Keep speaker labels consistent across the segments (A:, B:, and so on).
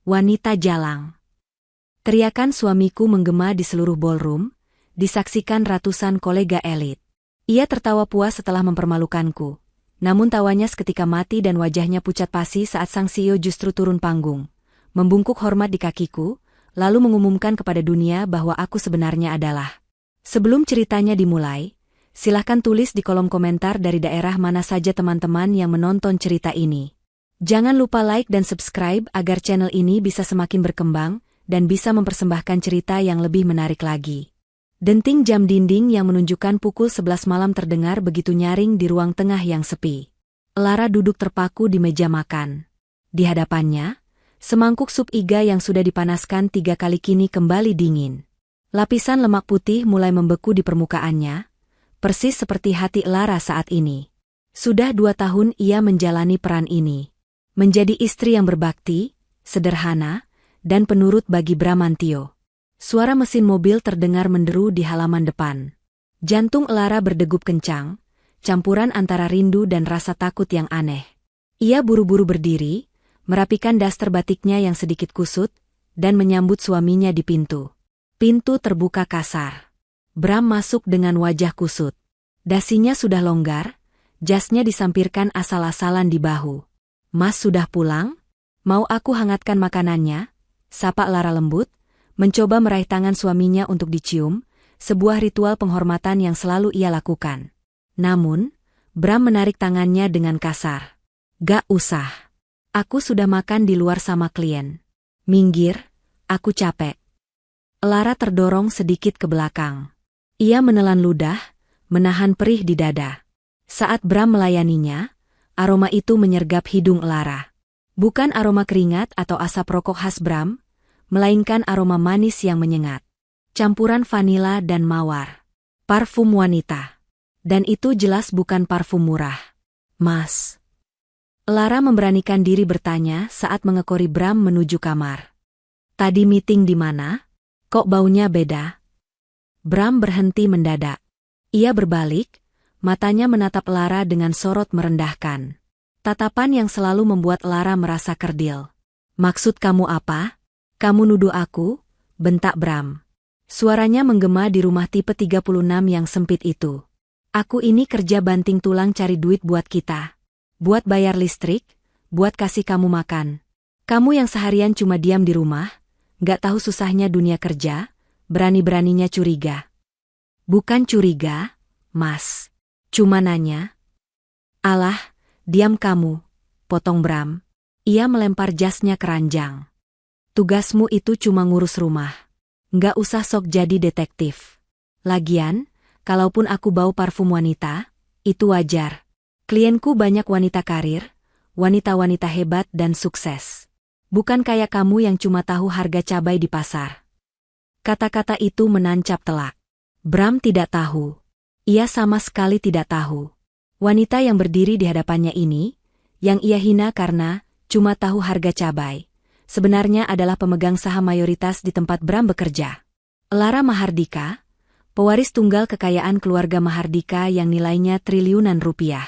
A: Wanita jalang. Teriakan suamiku menggema di seluruh ballroom, disaksikan ratusan kolega elit. Ia tertawa puas setelah mempermalukanku. Namun tawanya seketika mati dan wajahnya pucat pasi saat sang CEO justru turun panggung, membungkuk hormat di kakiku, lalu mengumumkan kepada dunia bahwa aku sebenarnya adalah. Sebelum ceritanya dimulai, silahkan tulis di kolom komentar dari daerah mana saja teman-teman yang menonton cerita ini. Jangan lupa like dan subscribe agar channel ini bisa semakin berkembang dan bisa mempersembahkan cerita yang lebih menarik lagi. Denting jam dinding yang menunjukkan pukul 11 malam terdengar begitu nyaring di ruang tengah yang sepi. Lara duduk terpaku di meja makan. Di hadapannya, semangkuk sup iga yang sudah dipanaskan 3 kali kini kembali dingin. Lapisan lemak putih mulai membeku di permukaannya, persis seperti hati Lara saat ini. Sudah 2 tahun ia menjalani peran ini. Menjadi istri yang berbakti, sederhana, dan penurut bagi Bramantio. Suara mesin mobil terdengar menderu di halaman depan. Jantung Lara berdegup kencang, campuran antara rindu dan rasa takut yang aneh. Ia buru-buru berdiri, merapikan daster batiknya yang sedikit kusut, dan menyambut suaminya di pintu. Pintu terbuka kasar. Bram masuk dengan wajah kusut. Dasinya sudah longgar, jasnya disampirkan asal-asalan di bahu. "Mas sudah pulang? Mau aku hangatkan makanannya?" sapa Lara lembut, mencoba meraih tangan suaminya untuk dicium, sebuah ritual penghormatan yang selalu ia lakukan. Namun, Bram menarik tangannya dengan kasar. "Gak usah. Aku sudah makan di luar sama klien. Minggir, aku capek." Lara terdorong sedikit ke belakang. Ia menelan ludah, menahan perih di dada. Saat Bram melayaninya, aroma itu menyergap hidung Lara. Bukan aroma keringat atau asap rokok khas Bram, melainkan aroma manis yang menyengat. Campuran vanila dan mawar. Parfum wanita. Dan itu jelas bukan parfum murah. "Mas." Lara memberanikan diri bertanya saat mengekori Bram menuju kamar. "Tadi meeting di mana? Kok baunya beda?" Bram berhenti mendadak. Ia berbalik, matanya menatap Lara dengan sorot merendahkan. Tatapan yang selalu membuat Lara merasa kerdil. "Maksud kamu apa? Kamu nuduh aku?" bentak Bram. Suaranya menggema di rumah tipe 36 yang sempit itu. "Aku ini kerja banting tulang cari duit buat kita. Buat bayar listrik, buat kasih kamu makan. Kamu yang seharian cuma diam di rumah, gak tahu susahnya dunia kerja, berani-beraninya curiga." "Bukan curiga, Mas. Cuma nanya." "Alah, diam kamu," potong Bram. Ia melempar jasnya ke ranjang. "Tugasmu itu cuma ngurus rumah. Nggak usah sok jadi detektif. Lagian, kalaupun aku bau parfum wanita, itu wajar. Klienku banyak wanita karir, wanita-wanita hebat dan sukses. Bukan kayak kamu yang cuma tahu harga cabai di pasar." Kata-kata itu menancap telak. Bram tidak tahu. Ia sama sekali tidak tahu. Wanita yang berdiri di hadapannya ini, yang ia hina karena cuma tahu harga cabai, sebenarnya adalah pemegang saham mayoritas di tempat Bram bekerja. Lara Mahardika, pewaris tunggal kekayaan keluarga Mahardika yang nilainya triliunan rupiah.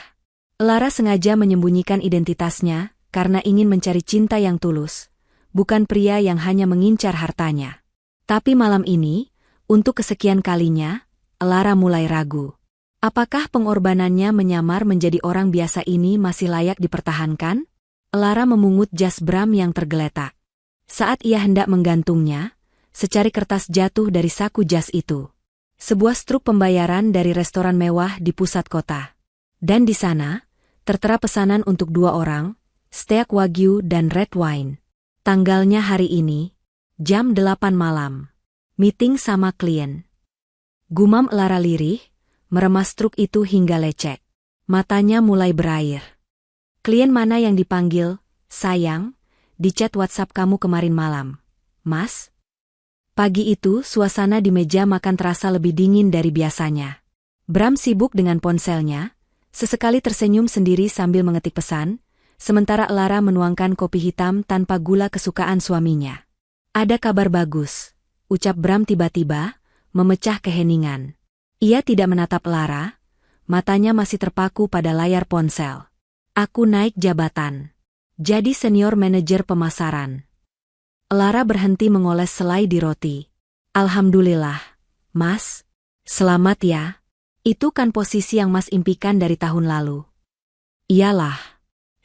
A: Lara sengaja menyembunyikan identitasnya karena ingin mencari cinta yang tulus, bukan pria yang hanya mengincar hartanya. Tapi malam ini, untuk kesekian kalinya, Lara mulai ragu. Apakah pengorbanannya menyamar menjadi orang biasa ini masih layak dipertahankan? Lara memungut jas Bram yang tergeletak. Saat ia hendak menggantungnya, secari kertas jatuh dari saku jas itu. Sebuah struk pembayaran dari restoran mewah di pusat kota. Dan di sana, tertera pesanan untuk 2 orang, steak wagyu dan red wine. Tanggalnya hari ini, jam 8 malam. Meeting sama klien. Gumam Lara lirih, meremas truk itu hingga lecek. Matanya mulai berair. "Klien mana yang dipanggil, sayang?" "Di chat WhatsApp kamu kemarin malam, Mas." Pagi itu suasana di meja makan terasa lebih dingin dari biasanya. Bram sibuk dengan ponselnya, sesekali tersenyum sendiri sambil mengetik pesan, sementara Lara menuangkan kopi hitam tanpa gula kesukaan suaminya. "Ada kabar bagus," ucap Bram tiba-tiba, memecah keheningan. Ia tidak menatap Lara, matanya masih terpaku pada layar ponsel. "Aku naik jabatan. Jadi senior manajer pemasaran." Lara berhenti mengoles selai di roti. Alhamdulillah, Mas. Selamat ya. Itu kan posisi yang Mas impikan dari tahun lalu. Iyalah.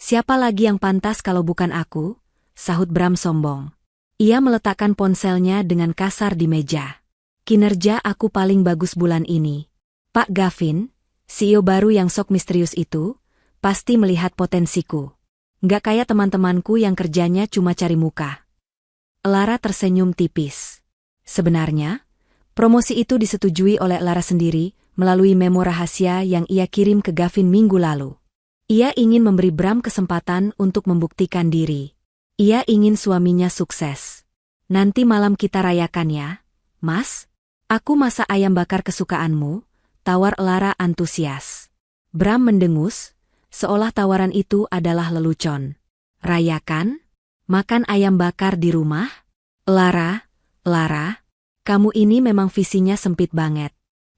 A: Siapa lagi yang pantas kalau bukan aku? Sahut Bram sombong. Ia meletakkan ponselnya dengan kasar di meja. Kinerja aku paling bagus bulan ini. Pak Gavin, CEO baru yang sok misterius itu, pasti melihat potensiku. Nggak kayak teman-temanku yang kerjanya cuma cari muka. Lara tersenyum tipis. Sebenarnya, promosi itu disetujui oleh Lara sendiri melalui memo rahasia yang ia kirim ke Gavin minggu lalu. Ia ingin memberi Bram kesempatan untuk membuktikan diri. Ia ingin suaminya sukses. Nanti malam kita rayakan ya, Mas. Aku masak ayam bakar kesukaanmu, tawar Lara antusias. Bram mendengus, seolah tawaran itu adalah lelucon. Rayakan? Makan ayam bakar di rumah? Lara, kamu ini memang visinya sempit banget.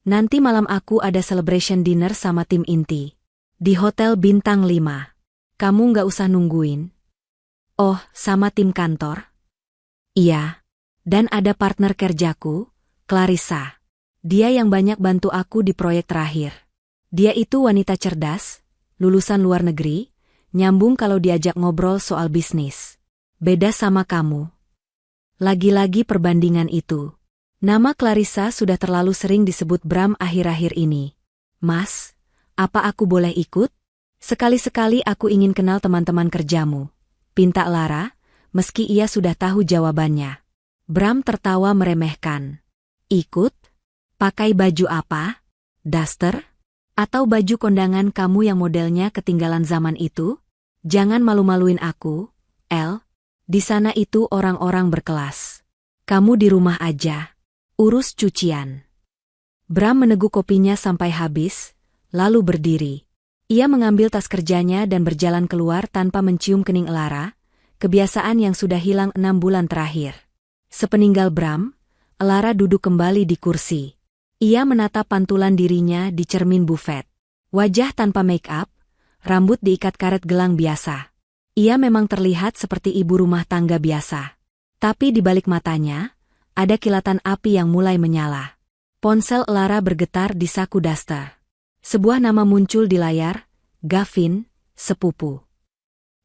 A: Nanti malam aku ada celebration dinner sama tim inti. Di Hotel Bintang 5. Kamu nggak usah nungguin. Oh, sama tim kantor? Iya. Dan ada partner kerjaku, Clarissa. Dia yang banyak bantu aku di proyek terakhir. Dia itu wanita cerdas, lulusan luar negeri, nyambung kalau diajak ngobrol soal bisnis. Beda sama kamu. Lagi-lagi perbandingan itu. Nama Clarissa sudah terlalu sering disebut Bram akhir-akhir ini. Mas, apa aku boleh ikut? Sekali-sekali aku ingin kenal teman-teman kerjamu. Pinta Lara, meski ia sudah tahu jawabannya. Bram tertawa meremehkan. Ikut? Pakai baju apa? Duster? Atau baju kondangan kamu yang modelnya ketinggalan zaman itu? Jangan malu-maluin aku, El. Di sana itu orang-orang berkelas. Kamu di rumah aja. Urus cucian. Bram meneguk kopinya sampai habis, lalu berdiri. Ia mengambil tas kerjanya dan berjalan keluar tanpa mencium kening Lara, kebiasaan yang sudah hilang 6 bulan terakhir. Sepeninggal Bram, Lara duduk kembali di kursi. Ia menatap pantulan dirinya di cermin bufet. Wajah tanpa make-up, rambut diikat karet gelang biasa. Ia memang terlihat seperti ibu rumah tangga biasa. Tapi di balik matanya, ada kilatan api yang mulai menyala. Ponsel Lara bergetar di saku daster. Sebuah nama muncul di layar, Gavin, sepupu.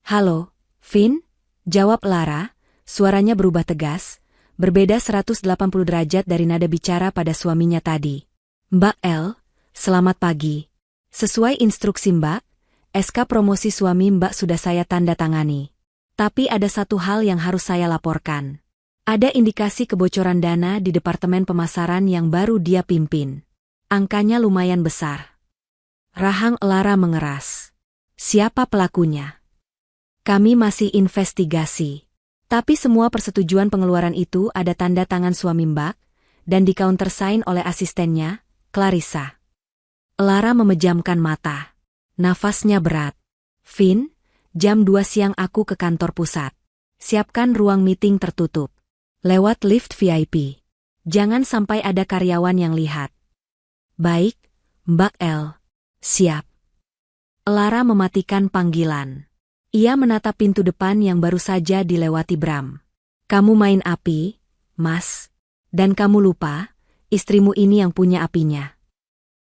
A: Halo, Vin? Jawab Lara, suaranya berubah tegas, berbeda 180 derajat dari nada bicara pada suaminya tadi. Mbak El, selamat pagi. Sesuai instruksi Mbak, SK promosi suami Mbak sudah saya tanda tangani. Tapi ada satu hal yang harus saya laporkan. Ada indikasi kebocoran dana di departemen pemasaran yang baru dia pimpin. Angkanya lumayan besar. Rahang Lara mengeras. Siapa pelakunya? Kami masih investigasi. Tapi semua persetujuan pengeluaran itu ada tanda tangan suami Mbak, dan di countersign oleh asistennya, Clarissa. Lara memejamkan mata. Nafasnya berat. Vin, jam 2 siang aku ke kantor pusat. Siapkan ruang meeting tertutup. Lewat lift VIP. Jangan sampai ada karyawan yang lihat. Baik, Mbak El. Siap. Lara mematikan panggilan. Ia menatap pintu depan yang baru saja dilewati Bram. Kamu main api, Mas. Dan kamu lupa, istrimu ini yang punya apinya.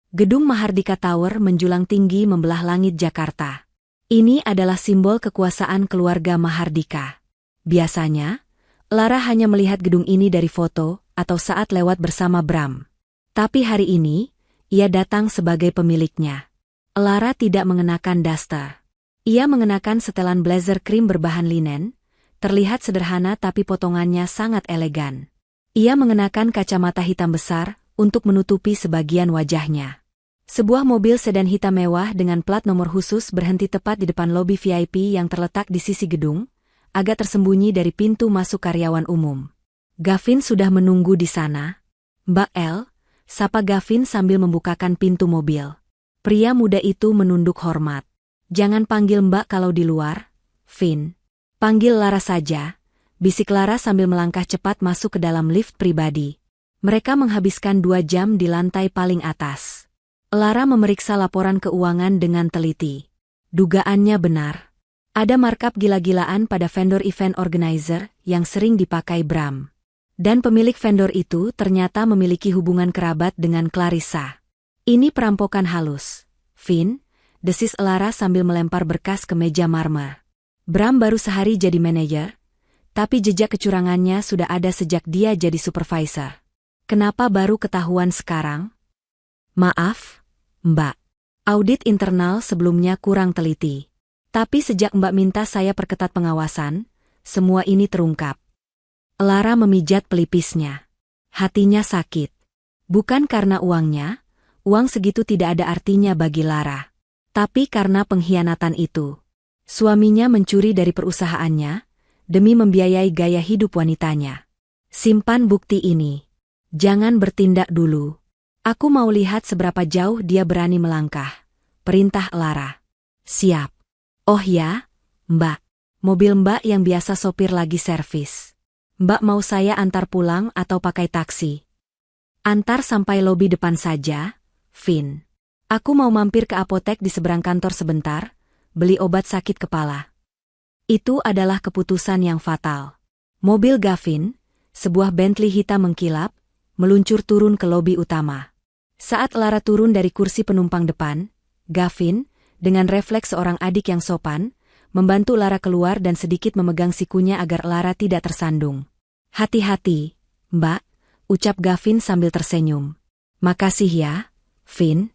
A: Gedung Mahardika Tower menjulang tinggi membelah langit Jakarta. Ini adalah simbol kekuasaan keluarga Mahardika. Biasanya, Lara hanya melihat gedung ini dari foto atau saat lewat bersama Bram. Tapi hari ini, ia datang sebagai pemiliknya. Lara tidak mengenakan duster. Ia mengenakan setelan blazer krim berbahan linen, terlihat sederhana tapi potongannya sangat elegan. Ia mengenakan kacamata hitam besar untuk menutupi sebagian wajahnya. Sebuah mobil sedan hitam mewah dengan plat nomor khusus berhenti tepat di depan lobi VIP yang terletak di sisi gedung, agak tersembunyi dari pintu masuk karyawan umum. Gavin sudah menunggu di sana. Mbak El, sapa Gavin sambil membukakan pintu mobil. Pria muda itu menunduk hormat. Jangan panggil Mbak kalau di luar, Vin. Panggil Lara saja, bisik Lara sambil melangkah cepat masuk ke dalam lift pribadi. Mereka menghabiskan 2 jam di lantai paling atas. Lara memeriksa laporan keuangan dengan teliti. Dugaannya benar. Ada markup gila-gilaan pada vendor event organizer yang sering dipakai Bram. Dan pemilik vendor itu ternyata memiliki hubungan kerabat dengan Clarissa. Ini perampokan halus. Vin, desis Elara sambil melempar berkas ke meja marmer. Bram baru sehari jadi manajer, tapi jejak kecurangannya sudah ada sejak dia jadi supervisor. Kenapa baru ketahuan sekarang? Maaf, Mbak. Audit internal sebelumnya kurang teliti. Tapi sejak Mbak minta saya perketat pengawasan, semua ini terungkap. Elara memijat pelipisnya. Hatinya sakit. Bukan karena uangnya, uang segitu tidak ada artinya bagi Lara. Tapi karena pengkhianatan itu. Suaminya mencuri dari perusahaannya, demi membiayai gaya hidup wanitanya. Simpan bukti ini. Jangan bertindak dulu. Aku mau lihat seberapa jauh dia berani melangkah. Perintah Lara. Siap. Oh ya, Mbak. Mobil Mbak yang biasa sopir lagi servis. Mbak mau saya antar pulang atau pakai taksi? Antar sampai lobi depan saja, Vin. Aku mau mampir ke apotek di seberang kantor sebentar, beli obat sakit kepala. Itu adalah keputusan yang fatal. Mobil Gavin, sebuah Bentley hitam mengkilap, meluncur turun ke lobi utama. Saat Lara turun dari kursi penumpang depan, Gavin, dengan refleks seorang adik yang sopan, membantu Lara keluar dan sedikit memegang sikunya agar Lara tidak tersandung. Hati-hati, Mbak, ucap Gavin sambil tersenyum. Makasih ya, Vin.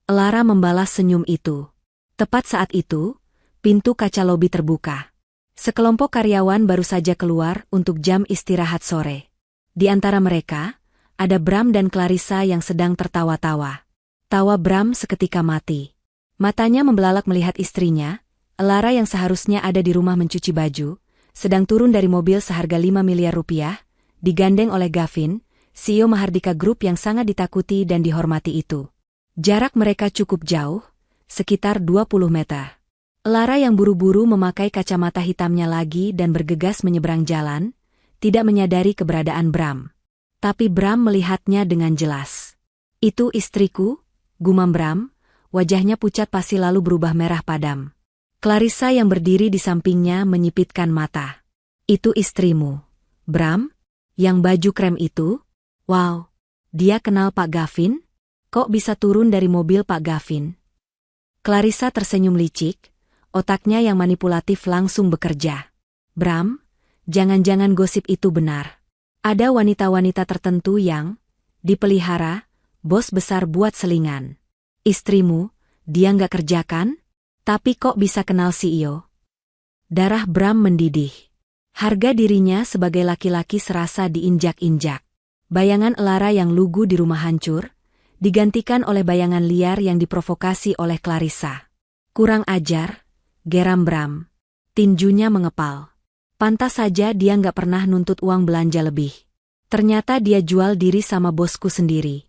A: Lara membalas senyum itu. Tepat saat itu, pintu kaca lobi terbuka. Sekelompok karyawan baru saja keluar untuk jam istirahat sore. Di antara mereka, ada Bram dan Clarissa yang sedang tertawa-tawa. Tawa Bram seketika mati. Matanya membelalak melihat istrinya, Lara yang seharusnya ada di rumah mencuci baju, sedang turun dari mobil seharga 5 miliar rupiah, digandeng oleh Gavin, CEO Mahardika Group yang sangat ditakuti dan dihormati itu. Jarak mereka cukup jauh, sekitar 20 meter. Lara yang buru-buru memakai kacamata hitamnya lagi dan bergegas menyeberang jalan, tidak menyadari keberadaan Bram. Tapi Bram melihatnya dengan jelas. Itu istriku, gumam Bram. Wajahnya pucat pasi lalu berubah merah padam. Clarissa yang berdiri di sampingnya menyipitkan mata. Itu istrimu, Bram? Yang baju krem itu? Wow, dia kenal Pak Gavin? Kok bisa turun dari mobil Pak Gavin? Clarissa tersenyum licik, otaknya yang manipulatif langsung bekerja. Bram, jangan-jangan gosip itu benar. Ada wanita-wanita tertentu yang dipelihara bos besar buat selingan. Istrimu, dia nggak kerjakan? Tapi kok bisa kenal CEO? Darah Bram mendidih. Harga dirinya sebagai laki-laki serasa diinjak-injak. Bayangan Lara yang lugu di rumah hancur, digantikan oleh bayangan liar yang diprovokasi oleh Clarissa. Kurang ajar, geram Bram. Tinjunya mengepal. Pantas saja dia nggak pernah nuntut uang belanja lebih. Ternyata dia jual diri sama bosku sendiri.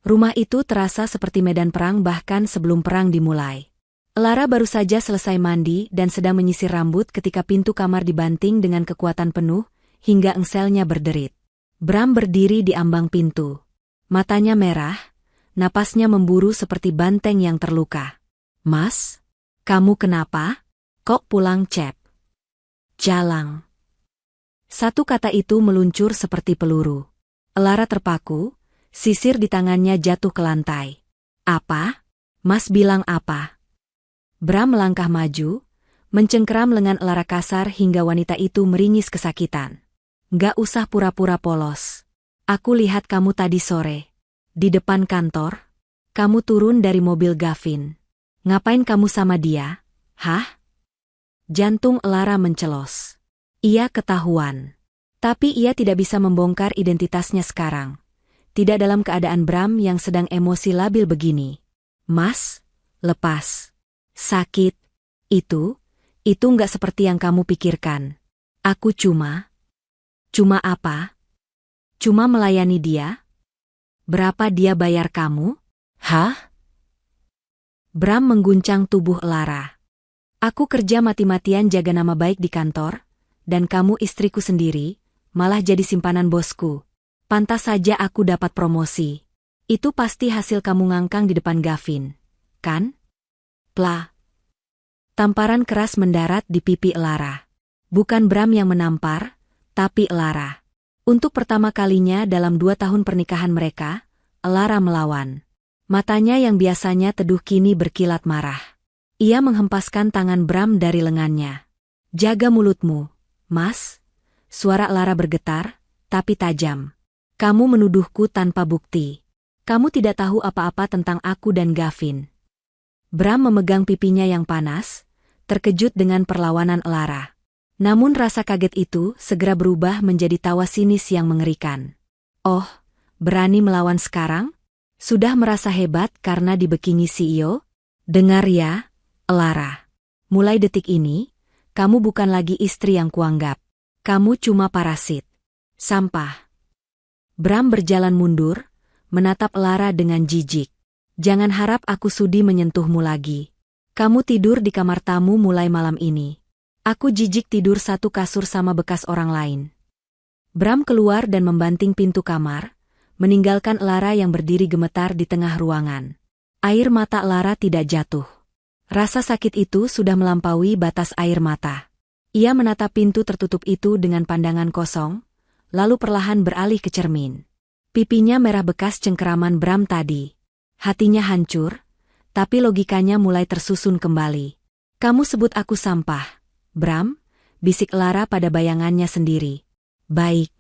A: Rumah itu terasa seperti medan perang bahkan sebelum perang dimulai. Lara baru saja selesai mandi dan sedang menyisir rambut ketika pintu kamar dibanting dengan kekuatan penuh, hingga engselnya berderit. Bram berdiri di ambang pintu. Matanya merah, napasnya memburu seperti banteng yang terluka. Mas, kamu kenapa? Kok pulang cep? Jalang. Satu kata itu meluncur seperti peluru. Lara terpaku. Sisir di tangannya jatuh ke lantai. Apa? Mas bilang apa? Bram melangkah maju, mencengkeram lengan Lara kasar hingga wanita itu meringis kesakitan. Gak usah pura-pura polos. Aku lihat kamu tadi sore. Di depan kantor. Kamu turun dari mobil Gavin. Ngapain kamu sama dia? Hah? Jantung Lara mencelos. Ia ketahuan. Tapi ia tidak bisa membongkar identitasnya sekarang. Tidak dalam keadaan Bram yang sedang emosi labil begini. Mas, lepas. Sakit. Itu nggak seperti yang kamu pikirkan. Aku cuma apa? Cuma melayani dia? Berapa dia bayar kamu? Hah? Bram mengguncang tubuh Lara. Aku kerja mati-matian jaga nama baik di kantor, dan kamu istriku sendiri, malah jadi simpanan bosku. Pantas saja aku dapat promosi. Itu pasti hasil kamu ngangkang di depan Gavin, kan? Plah. Tamparan keras mendarat di pipi Elara. Bukan Bram yang menampar, tapi Elara. Untuk pertama kalinya dalam 2 tahun pernikahan mereka, Elara melawan. Matanya yang biasanya teduh kini berkilat marah. Ia menghempaskan tangan Bram dari lengannya. "Jaga mulutmu, Mas." Suara Elara bergetar, tapi tajam. "Kamu menuduhku tanpa bukti. Kamu tidak tahu apa-apa tentang aku dan Gavin." Bram memegang pipinya yang panas, terkejut dengan perlawanan Elara. Namun rasa kaget itu segera berubah menjadi tawa sinis yang mengerikan. "Oh, berani melawan sekarang? Sudah merasa hebat karena dibekingi CEO? Dengar ya, Elara. Mulai detik ini, kamu bukan lagi istri yang kuanggap. Kamu cuma parasit. Sampah." Bram berjalan mundur, menatap Elara dengan jijik. "Jangan harap aku sudi menyentuhmu lagi. Kamu tidur di kamar tamu mulai malam ini. Aku jijik tidur satu kasur sama bekas orang lain." Bram keluar dan membanting pintu kamar, meninggalkan Elara yang berdiri gemetar di tengah ruangan. Air mata Elara tidak jatuh. Rasa sakit itu sudah melampaui batas air mata. Ia menatap pintu tertutup itu dengan pandangan kosong, lalu perlahan beralih ke cermin. Pipinya merah bekas cengkeraman Bram tadi. Hatinya hancur, tapi logikanya mulai tersusun kembali. "Kamu sebut aku sampah, Bram?" bisik Elara pada bayangannya sendiri. "Baik,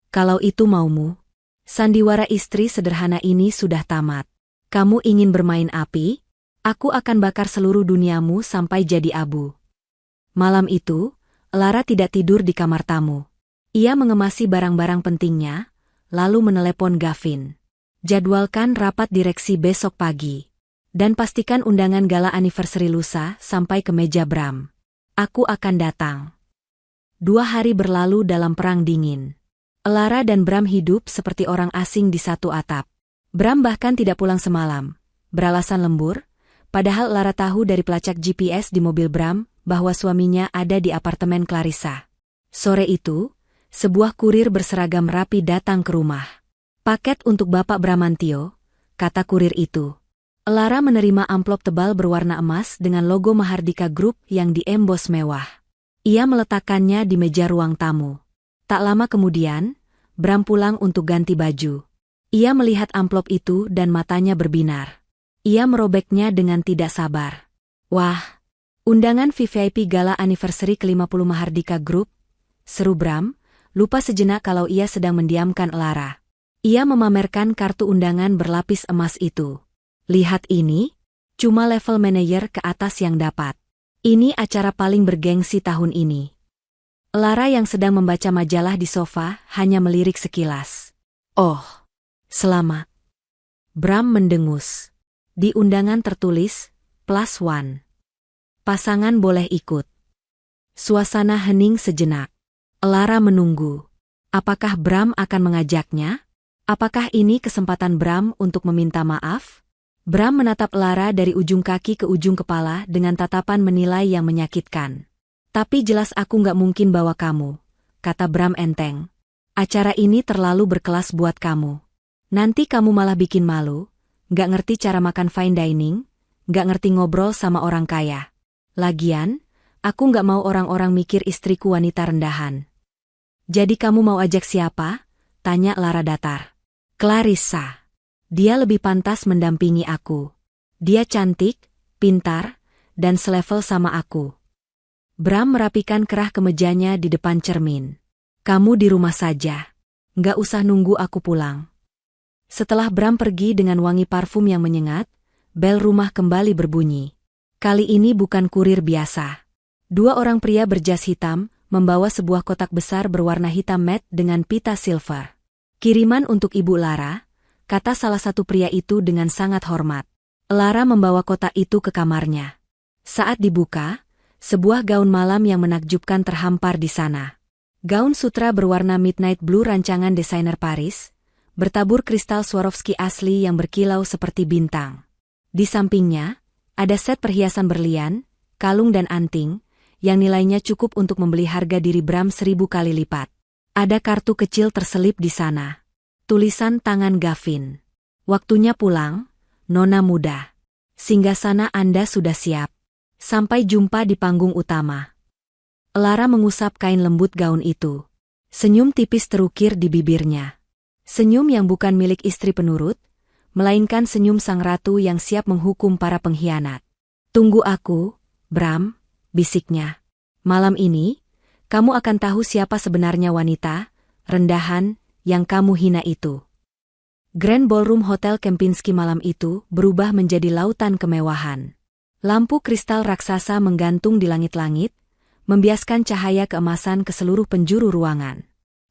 A: kalau itu maumu. Sandiwara istri sederhana ini sudah tamat. Kamu ingin bermain api? Aku akan bakar seluruh duniamu sampai jadi abu." Malam itu, Elara tidak tidur di kamar tamu. Ia mengemasi barang-barang pentingnya, lalu menelepon Gavin. "Jadwalkan rapat direksi besok pagi. Dan pastikan undangan gala anniversary lusa sampai ke meja Bram. Aku akan datang." 2 hari berlalu dalam perang dingin. Elara dan Bram hidup seperti orang asing di satu atap. Bram bahkan tidak pulang semalam, beralasan lembur, padahal Elara tahu dari pelacak GPS di mobil Bram bahwa suaminya ada di apartemen Clarissa. Sore itu, sebuah kurir berseragam rapi datang ke rumah. "Paket untuk Bapak Bramantio," kata kurir itu. Elara menerima amplop tebal berwarna emas dengan logo Mahardika Group yang diembos mewah. Ia meletakkannya di meja ruang tamu. Tak lama kemudian, Bram pulang untuk ganti baju. Ia melihat amplop itu dan matanya berbinar. Ia merobeknya dengan tidak sabar. "Wah, undangan VVIP Gala Anniversary ke-50 Mahardika Group," seru Bram, lupa sejenak kalau ia sedang mendiamkan Elara. Ia memamerkan kartu undangan berlapis emas itu. "Lihat ini, cuma level manajer ke atas yang dapat. Ini acara paling bergengsi tahun ini." Elara yang sedang membaca majalah di sofa hanya melirik sekilas. "Oh, selamat." Bram mendengus. Di undangan tertulis, +1. Pasangan boleh ikut. Suasana hening sejenak. Elara menunggu. Apakah Bram akan mengajaknya? Apakah ini kesempatan Bram untuk meminta maaf? Bram menatap Elara dari ujung kaki ke ujung kepala dengan tatapan menilai yang menyakitkan. "Tapi jelas aku nggak mungkin bawa kamu," kata Bram enteng. "Acara ini terlalu berkelas buat kamu. Nanti kamu malah bikin malu, nggak ngerti cara makan fine dining, nggak ngerti ngobrol sama orang kaya. Lagian, aku nggak mau orang-orang mikir istriku wanita rendahan." "Jadi kamu mau ajak siapa?" tanya Elara datar. "Clarissa. Dia lebih pantas mendampingi aku. Dia cantik, pintar, dan selevel sama aku." Bram merapikan kerah kemejanya di depan cermin. "Kamu di rumah saja. Nggak usah nunggu aku pulang." Setelah Bram pergi dengan wangi parfum yang menyengat, bel rumah kembali berbunyi. Kali ini bukan kurir biasa. 2 orang pria berjas hitam membawa sebuah kotak besar berwarna hitam matte dengan pita silver. "Kiriman untuk Ibu Lara," kata salah satu pria itu dengan sangat hormat. Elara membawa kotak itu ke kamarnya. Saat dibuka, sebuah gaun malam yang menakjubkan terhampar di sana. Gaun sutra berwarna midnight blue rancangan desainer Paris, bertabur kristal Swarovski asli yang berkilau seperti bintang. Di sampingnya, ada set perhiasan berlian, kalung dan anting, yang nilainya cukup untuk membeli harga diri Bram 1000 kali lipat. Ada kartu kecil terselip di sana. Tulisan tangan Gavin. "Waktunya pulang, Nona muda. Singgasana Anda sudah siap." Sampai jumpa di panggung utama. Lara mengusap kain lembut gaun itu. Senyum tipis terukir di bibirnya. Senyum yang bukan milik istri penurut, melainkan senyum sang ratu yang siap menghukum para pengkhianat. Tunggu aku, Bram, bisiknya. Malam ini, kamu akan tahu siapa sebenarnya wanita, rendahan, yang kamu hina itu. Grand Ballroom Hotel Kempinski malam itu berubah menjadi lautan kemewahan. Lampu kristal raksasa menggantung di langit-langit, membiaskan cahaya keemasan ke seluruh penjuru ruangan.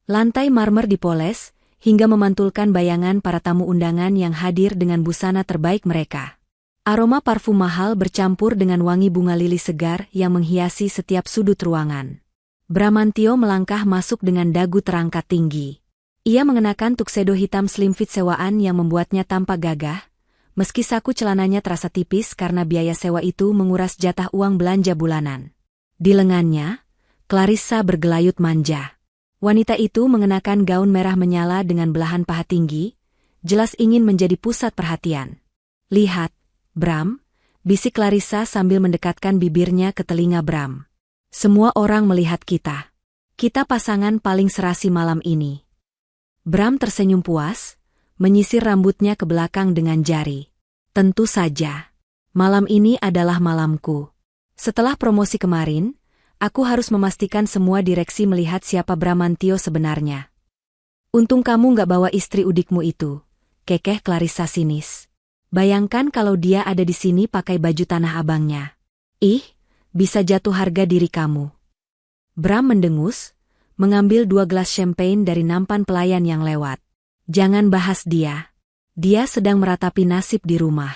A: Lantai marmer dipoles, hingga memantulkan bayangan para tamu undangan yang hadir dengan busana terbaik mereka. Aroma parfum mahal bercampur dengan wangi bunga lili segar yang menghiasi setiap sudut ruangan. Bramantio melangkah masuk dengan dagu terangkat tinggi. Ia mengenakan tuxedo hitam slim fit sewaan yang membuatnya tampak gagah, meski saku celananya terasa tipis karena biaya sewa itu menguras jatah uang belanja bulanan. Di lengannya, Clarissa bergelayut manja. Wanita itu mengenakan gaun merah menyala dengan belahan paha tinggi, jelas ingin menjadi pusat perhatian. Lihat, Bram, bisik Clarissa sambil mendekatkan bibirnya ke telinga Bram. Semua orang melihat kita. Kita pasangan paling serasi malam ini. Bram tersenyum puas, menyisir rambutnya ke belakang dengan jari. Tentu saja. Malam ini adalah malamku. Setelah promosi kemarin, aku harus memastikan semua direksi melihat siapa Bramantio sebenarnya. Untung kamu gak bawa istri udikmu itu, kekeh Clarissa sinis. Bayangkan kalau dia ada di sini pakai baju tanah abangnya. Ih, bisa jatuh harga diri kamu. Bram mendengus, mengambil 2 gelas champagne dari nampan pelayan yang lewat. Jangan bahas dia. Dia sedang meratapi nasib di rumah.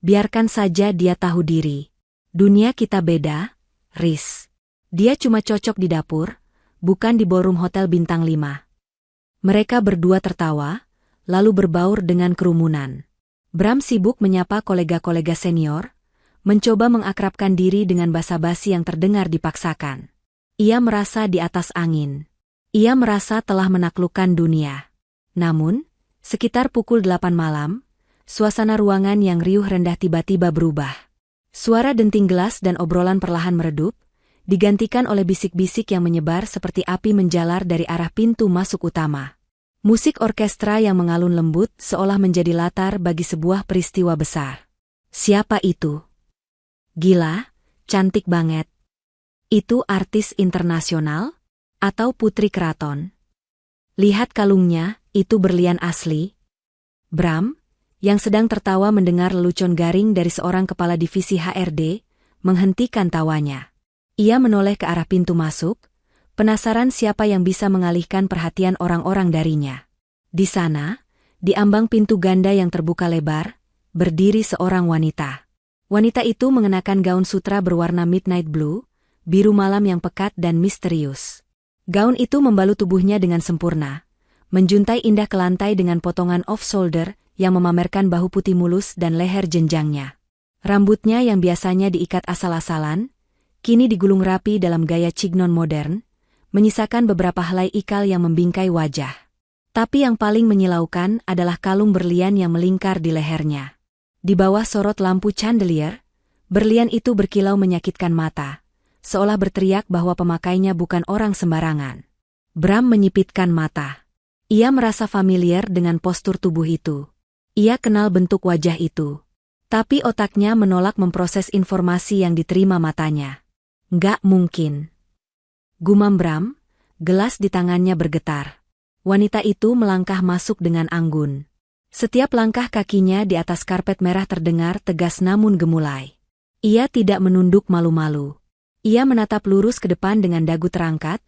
A: Biarkan saja dia tahu diri. Dunia kita beda, Riz. Dia cuma cocok di dapur, bukan di ballroom hotel bintang 5. Mereka berdua tertawa, lalu berbaur dengan kerumunan. Bram sibuk menyapa kolega-kolega senior, mencoba mengakrabkan diri dengan basa-basi yang terdengar dipaksakan. Ia merasa di atas angin. Ia merasa telah menaklukkan dunia. Namun, sekitar pukul 8 malam, suasana ruangan yang riuh rendah tiba-tiba berubah. Suara denting gelas dan obrolan perlahan meredup, digantikan oleh bisik-bisik yang menyebar seperti api menjalar dari arah pintu masuk utama. Musik orkestra yang mengalun lembut seolah menjadi latar bagi sebuah peristiwa besar. Siapa itu? Gila, cantik banget. Itu artis internasional? Atau putri keraton? Lihat kalungnya, itu berlian asli. Bram, yang sedang tertawa mendengar lelucon garing dari seorang kepala divisi HRD, menghentikan tawanya. Ia menoleh ke arah pintu masuk, penasaran siapa yang bisa mengalihkan perhatian orang-orang darinya. Di sana, di ambang pintu ganda yang terbuka lebar, berdiri seorang wanita. Wanita itu mengenakan gaun sutra berwarna midnight blue, biru malam yang pekat dan misterius. Gaun itu membalut tubuhnya dengan sempurna, menjuntai indah ke lantai dengan potongan off-shoulder yang memamerkan bahu putih mulus dan leher jenjangnya. Rambutnya yang biasanya diikat asal-asalan, kini digulung rapi dalam gaya cignon modern, menyisakan beberapa helai ikal yang membingkai wajah. Tapi yang paling menyilaukan adalah kalung berlian yang melingkar di lehernya. Di bawah sorot lampu chandelier, berlian itu berkilau menyakitkan mata, seolah berteriak bahwa pemakainya bukan orang sembarangan. Bram menyipitkan mata. Ia merasa familiar dengan postur tubuh itu. Ia kenal bentuk wajah itu. Tapi otaknya menolak memproses informasi yang diterima matanya. Nggak mungkin. Gumam Bram, gelas di tangannya bergetar. Wanita itu melangkah masuk dengan anggun. Setiap langkah kakinya di atas karpet merah terdengar tegas namun gemulai. Ia tidak menunduk malu-malu. Ia menatap lurus ke depan dengan dagu terangkat,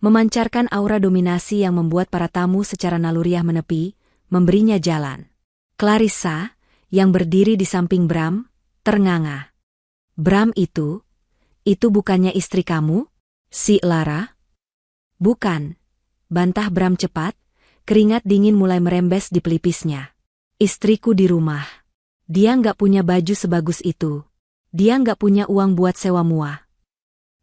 A: memancarkan aura dominasi yang membuat para tamu secara naluriah menepi, memberinya jalan. Clarissa, yang berdiri di samping Bram, ternganga. Bram itu bukannya istri kamu? Si Lara? Bukan, bantah Bram cepat, keringat dingin mulai merembes di pelipisnya. Istriku di rumah. Dia nggak punya baju sebagus itu. Dia nggak punya uang buat sewa mua.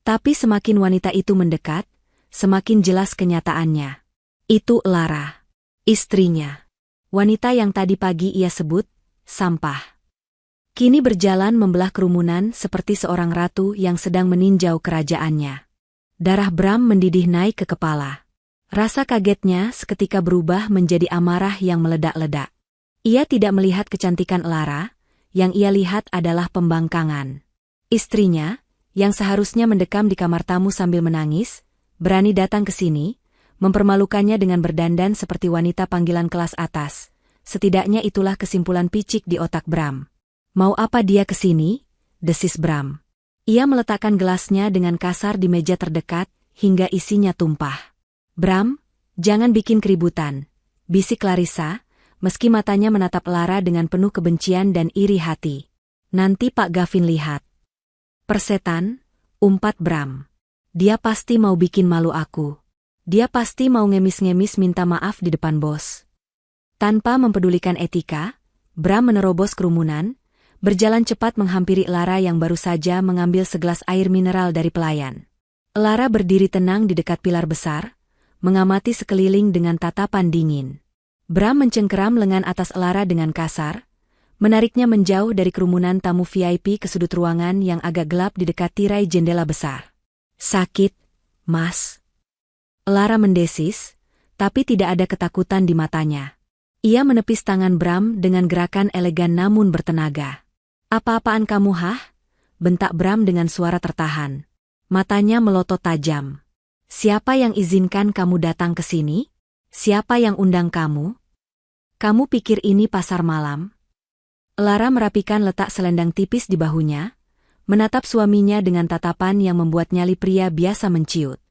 A: Tapi semakin wanita itu mendekat, semakin jelas kenyataannya. Itu Lara, istrinya. Wanita yang tadi pagi ia sebut sampah. Kini berjalan membelah kerumunan seperti seorang ratu yang sedang meninjau kerajaannya. Darah Bram mendidih naik ke kepala. Rasa kagetnya seketika berubah menjadi amarah yang meledak-ledak. Ia tidak melihat kecantikan Elara, yang ia lihat adalah pembangkangan. Istrinya, yang seharusnya mendekam di kamar tamu sambil menangis, berani datang ke sini, mempermalukannya dengan berdandan seperti wanita panggilan kelas atas. Setidaknya itulah kesimpulan picik di otak Bram. Mau apa dia ke sini? Desis Bram. Ia meletakkan gelasnya dengan kasar di meja terdekat, hingga isinya tumpah. Bram, jangan bikin keributan, bisik Clarissa, meski matanya menatap Elara dengan penuh kebencian dan iri hati. Nanti Pak Gavin lihat. Persetan, umpat Bram. Dia pasti mau bikin malu aku. Dia pasti mau ngemis-ngemis minta maaf di depan bos. Tanpa mempedulikan etika, Bram menerobos kerumunan, berjalan cepat menghampiri Elara yang baru saja mengambil segelas air mineral dari pelayan. Elara berdiri tenang di dekat pilar besar, mengamati sekeliling dengan tatapan dingin. Bram mencengkeram lengan atas Elara dengan kasar, menariknya menjauh dari kerumunan tamu VIP ke sudut ruangan yang agak gelap di dekat tirai jendela besar. Sakit, Mas. Elara mendesis, tapi tidak ada ketakutan di matanya. Ia menepis tangan Bram dengan gerakan elegan namun bertenaga. Apa-apaan kamu hah? Bentak Bram dengan suara tertahan. Matanya melotot tajam. Siapa yang izinkan kamu datang ke sini? Siapa yang undang kamu? Kamu pikir ini pasar malam? Elara merapikan letak selendang tipis di bahunya, menatap suaminya dengan tatapan yang membuat nyali pria biasa menciut.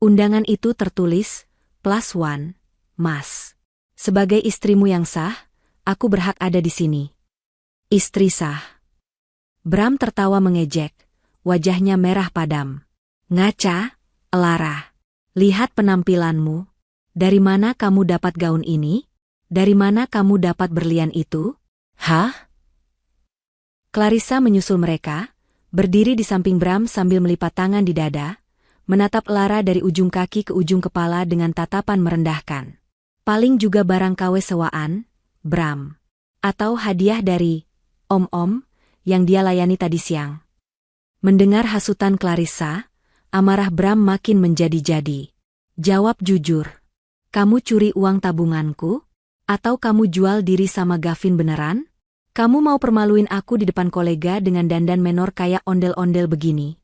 A: Undangan itu tertulis, +1, Mas. Sebagai istrimu yang sah, aku berhak ada di sini. Istri sah. Bram tertawa mengejek, wajahnya merah padam. Ngaca, Elara. Lihat penampilanmu. Dari mana kamu dapat gaun ini? Dari mana kamu dapat berlian itu? Hah? Clarissa menyusul mereka, berdiri di samping Bram sambil melipat tangan di dada, menatap Elara dari ujung kaki ke ujung kepala dengan tatapan merendahkan. Paling juga barang KW sewaan, Bram. Atau hadiah dari Om-Om yang dia layani tadi siang. Mendengar hasutan Clarissa, amarah Bram makin menjadi-jadi. Jawab jujur. Kamu curi uang tabunganku? Atau kamu jual diri sama Gavin beneran? Kamu mau permaluin aku di depan kolega dengan dandan menor kayak ondel-ondel begini?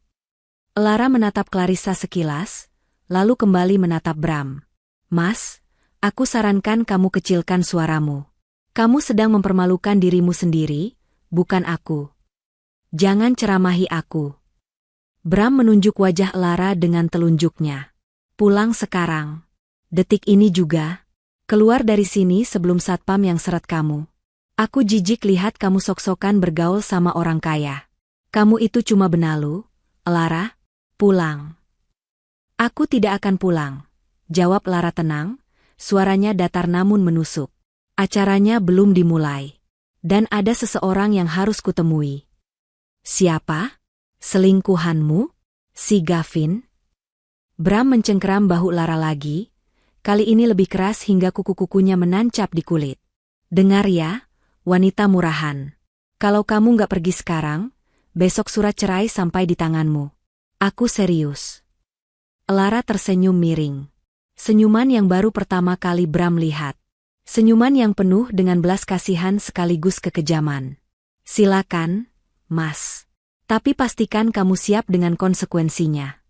A: Elara menatap Clarissa sekilas, lalu kembali menatap Bram. Mas, aku sarankan kamu kecilkan suaramu. Kamu sedang mempermalukan dirimu sendiri, bukan aku. Jangan ceramahi aku. Bram menunjuk wajah Elara dengan telunjuknya. Pulang sekarang. Detik ini juga. Keluar dari sini sebelum satpam yang seret kamu. Aku jijik lihat kamu sok-sokan bergaul sama orang kaya. Kamu itu cuma benalu, Elara. Pulang. Aku tidak akan pulang, jawab Elara tenang, suaranya datar namun menusuk. Acaranya belum dimulai. Dan ada seseorang yang harus kutemui. Siapa? Selingkuhanmu? Si Gavin? Bram mencengkeram bahu Elara lagi, kali ini lebih keras hingga kuku-kukunya menancap di kulit. Dengar ya, wanita murahan. Kalau kamu nggak pergi sekarang, besok surat cerai sampai di tanganmu. Aku serius. Elara tersenyum miring. Senyuman yang baru pertama kali Bram lihat. Senyuman yang penuh dengan belas kasihan sekaligus kekejaman. Silakan, Mas. Tapi pastikan kamu siap dengan konsekuensinya.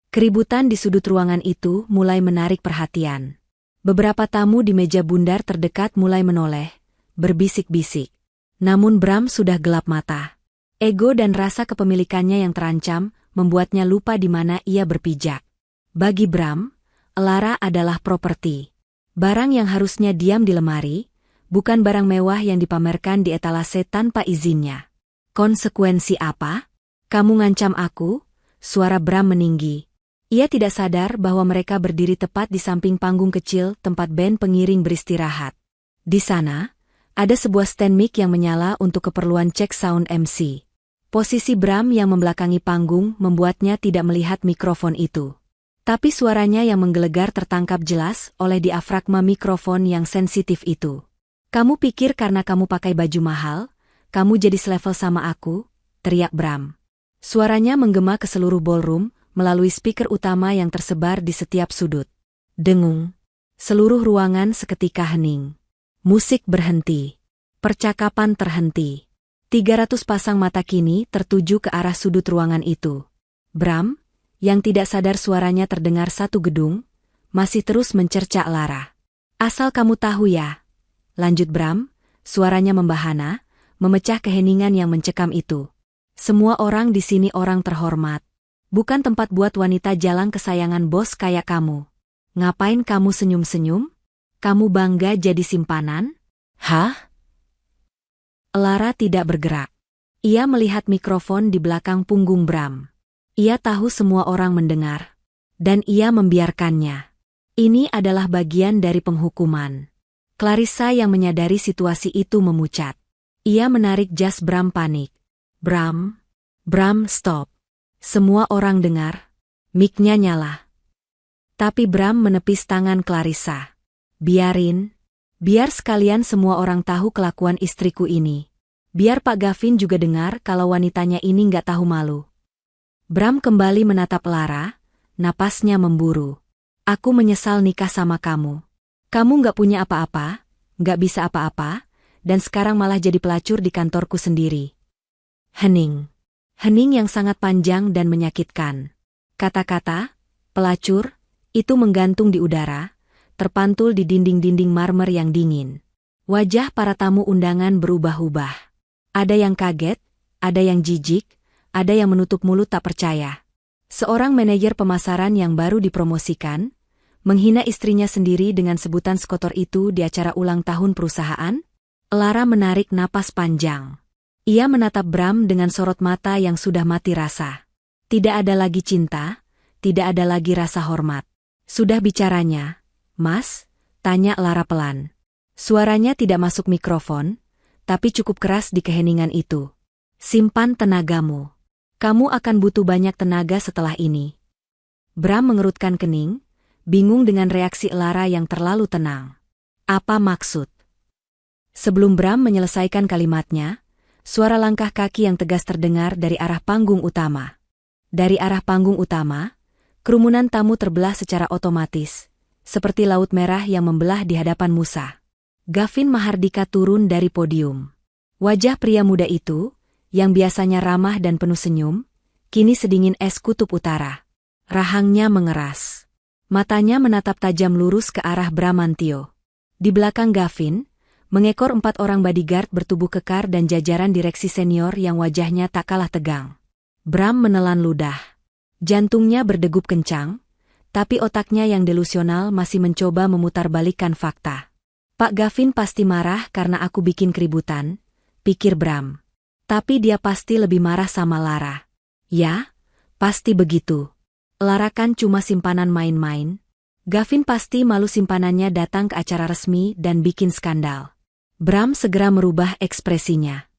A: Keributan di sudut ruangan itu mulai menarik perhatian. Beberapa tamu di meja bundar terdekat mulai menoleh, berbisik-bisik. Namun Bram sudah gelap mata. Ego dan rasa kepemilikannya yang terancam membuatnya lupa di mana ia berpijak. Bagi Bram, Elara adalah properti. Barang yang harusnya diam di lemari, bukan barang mewah yang dipamerkan di etalase tanpa izinnya. Konsekuensi apa? Kamu ngancam aku? Suara Bram meninggi. Ia tidak sadar bahwa mereka berdiri tepat di samping panggung kecil tempat band pengiring beristirahat. Di sana, ada sebuah stand mic yang menyala untuk keperluan cek sound MC. Posisi Bram yang membelakangi panggung membuatnya tidak melihat mikrofon itu. Tapi suaranya yang menggelegar tertangkap jelas oleh diafragma mikrofon yang sensitif itu. Kamu pikir karena kamu pakai baju mahal, kamu jadi selevel sama aku?" teriak Bram. Suaranya menggema ke seluruh ballroom, melalui speaker utama yang tersebar di setiap sudut. Dengung. Seluruh ruangan seketika hening. Musik berhenti. Percakapan terhenti. 300 pasang mata kini tertuju ke arah sudut ruangan itu. Bram, yang tidak sadar suaranya terdengar satu gedung, masih terus mencerca Lara. "Asal kamu tahu ya," lanjut Bram, suaranya membahana, memecah keheningan yang mencekam itu. "Semua orang di sini orang terhormat. Bukan tempat buat wanita jalang kesayangan bos kayak kamu. Ngapain kamu senyum-senyum? Kamu bangga jadi simpanan?" "Hah?" Lara tidak bergerak. Ia melihat mikrofon di belakang punggung Bram. Ia tahu semua orang mendengar. Dan ia membiarkannya. Ini adalah bagian dari penghukuman. Clarissa yang menyadari situasi itu memucat. Ia menarik jas Bram panik. "Bram, stop." Semua orang dengar. Mic-nya nyala. Tapi Bram menepis tangan Clarissa. Biar sekalian semua orang tahu kelakuan istriku ini. Biar Pak Gavin juga dengar kalau wanitanya ini nggak tahu malu." Bram kembali menatap Lara, napasnya memburu. "Aku menyesal nikah sama kamu. Kamu nggak punya apa-apa, nggak bisa apa-apa, dan sekarang malah jadi pelacur di kantorku sendiri." Hening. Hening yang sangat panjang dan menyakitkan. Kata-kata, pelacur, itu menggantung di udara, terpantul di dinding-dinding marmer yang dingin. Wajah para tamu undangan berubah-ubah. Ada yang kaget, ada yang jijik, ada yang menutup mulut tak percaya. Seorang manajer pemasaran yang baru dipromosikan, menghina istrinya sendiri dengan sebutan sekotor itu di acara ulang tahun perusahaan? Lara menarik napas panjang. Ia menatap Bram dengan sorot mata yang sudah mati rasa. Tidak ada lagi cinta, tidak ada lagi rasa hormat. "Sudah bicaranya, Mas?" tanya Lara pelan. Suaranya tidak masuk mikrofon, tapi cukup keras di keheningan itu. "Simpan tenagamu. Kamu akan butuh banyak tenaga setelah ini." Bram mengerutkan kening, bingung dengan reaksi Lara yang terlalu tenang. Apa maksud? Sebelum Bram menyelesaikan kalimatnya, suara langkah kaki yang tegas terdengar dari arah panggung utama. Dari arah panggung utama, kerumunan tamu terbelah secara otomatis, seperti laut merah yang membelah di hadapan Musa. Gavin Mahardika turun dari podium. Wajah pria muda itu, yang biasanya ramah dan penuh senyum, kini sedingin es kutub utara. Rahangnya mengeras. Matanya menatap tajam lurus ke arah Bramantio. Di belakang Gavin, mengekor 4 orang bodyguard bertubuh kekar dan jajaran direksi senior yang wajahnya tak kalah tegang. Bram menelan ludah. Jantungnya berdegup kencang, tapi otaknya yang delusional masih mencoba memutarbalikkan fakta. "Pak Gavin pasti marah karena aku bikin keributan," pikir Bram. Tapi dia pasti lebih marah sama Lara. Ya, pasti begitu. Lara kan cuma simpanan main-main. Gavin pasti malu simpanannya datang ke acara resmi dan bikin skandal. Bram segera merubah ekspresinya.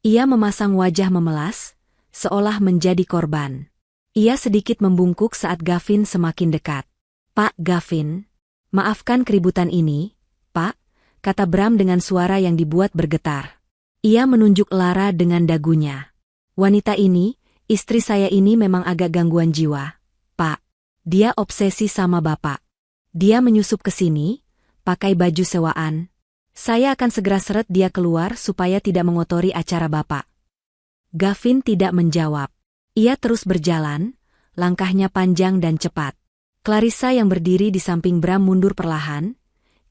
A: Ia memasang wajah memelas, seolah menjadi korban. Ia sedikit membungkuk saat Gavin semakin dekat. "Pak Gavin, maafkan keributan ini, Pak," kata Bram dengan suara yang dibuat bergetar. Ia menunjuk Lara dengan dagunya. "Wanita ini, istri saya ini memang agak gangguan jiwa, Pak. Dia obsesi sama Bapak. Dia menyusup ke sini, pakai baju sewaan. Saya akan segera seret dia keluar supaya tidak mengotori acara Bapak." Gavin tidak menjawab. Ia terus berjalan, langkahnya panjang dan cepat. Clarissa yang berdiri di samping Bram mundur perlahan.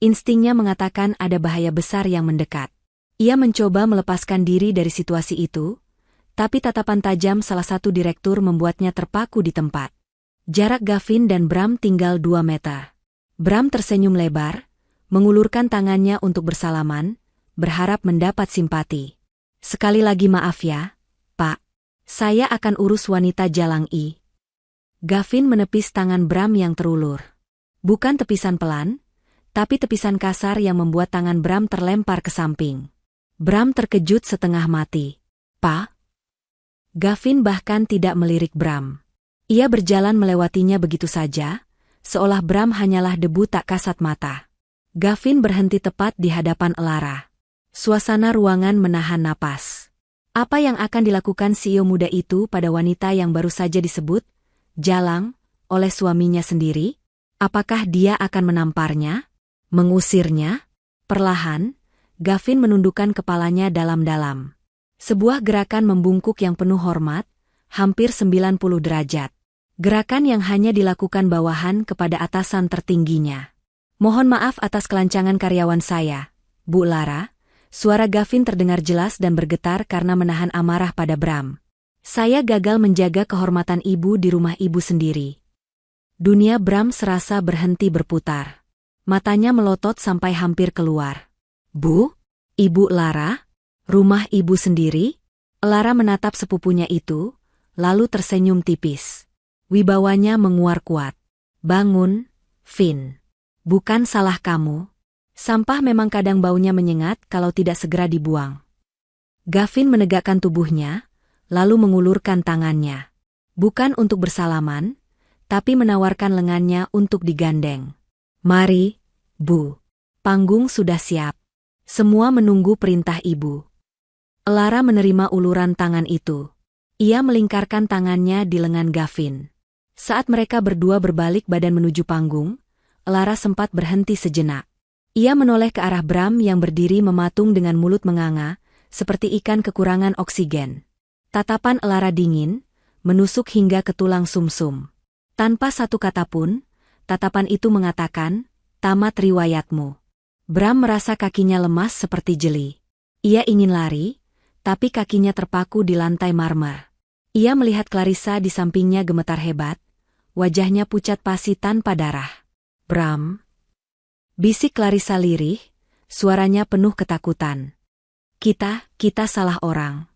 A: Instingnya mengatakan ada bahaya besar yang mendekat. Ia mencoba melepaskan diri dari situasi itu, tapi tatapan tajam salah satu direktur membuatnya terpaku di tempat. Jarak Gavin dan Bram tinggal 2 meter. Bram tersenyum lebar, mengulurkan tangannya untuk bersalaman, berharap mendapat simpati. "Sekali lagi maaf ya, Pak. Saya akan urus wanita jalang I." Gavin menepis tangan Bram yang terulur. Bukan tepisan pelan, tapi tepisan kasar yang membuat tangan Bram terlempar ke samping. Bram terkejut setengah mati. "Pak?" Gavin bahkan tidak melirik Bram. Ia berjalan melewatinya begitu saja, seolah Bram hanyalah debu tak kasat mata. Gavin berhenti tepat di hadapan Lara. Suasana ruangan menahan napas. Apa yang akan dilakukan CEO muda itu pada wanita yang baru saja disebut Jalang oleh suaminya sendiri? Apakah dia akan menamparnya? Mengusirnya? Perlahan, Gavin menundukkan kepalanya dalam-dalam. Sebuah gerakan membungkuk yang penuh hormat, hampir 90 derajat. Gerakan yang hanya dilakukan bawahan kepada atasan tertingginya. Mohon maaf atas kelancangan karyawan saya, Bu Lara. Suara Gavin terdengar jelas dan bergetar karena menahan amarah pada Bram. Saya gagal menjaga kehormatan ibu di rumah ibu sendiri. Dunia Bram serasa berhenti berputar. Matanya melotot sampai hampir keluar. Bu? Ibu Lara? Rumah ibu sendiri? Lara menatap sepupunya itu, lalu tersenyum tipis. Wibawanya menguar kuat. Bangun, Vin. Bukan salah kamu. Sampah memang kadang baunya menyengat kalau tidak segera dibuang. Gavin menegakkan tubuhnya, lalu mengulurkan tangannya. Bukan untuk bersalaman, tapi menawarkan lengannya untuk digandeng. Mari, Bu. Panggung sudah siap. Semua menunggu perintah ibu. Lara menerima uluran tangan itu. Ia melingkarkan tangannya di lengan Gavin. Saat mereka berdua berbalik badan menuju panggung, Lara sempat berhenti sejenak. Ia menoleh ke arah Bram yang berdiri mematung dengan mulut menganga, seperti ikan kekurangan oksigen. Tatapan Lara dingin, menusuk hingga ke tulang sumsum. Tanpa satu kata pun, tatapan itu mengatakan, tamat riwayatmu. Bram merasa kakinya lemas seperti jeli. Ia ingin lari, tapi kakinya terpaku di lantai marmer. Ia melihat Clarissa di sampingnya gemetar hebat, wajahnya pucat pasi tanpa darah. Bram, bisik Clarissa lirih, suaranya penuh ketakutan. Kita salah orang.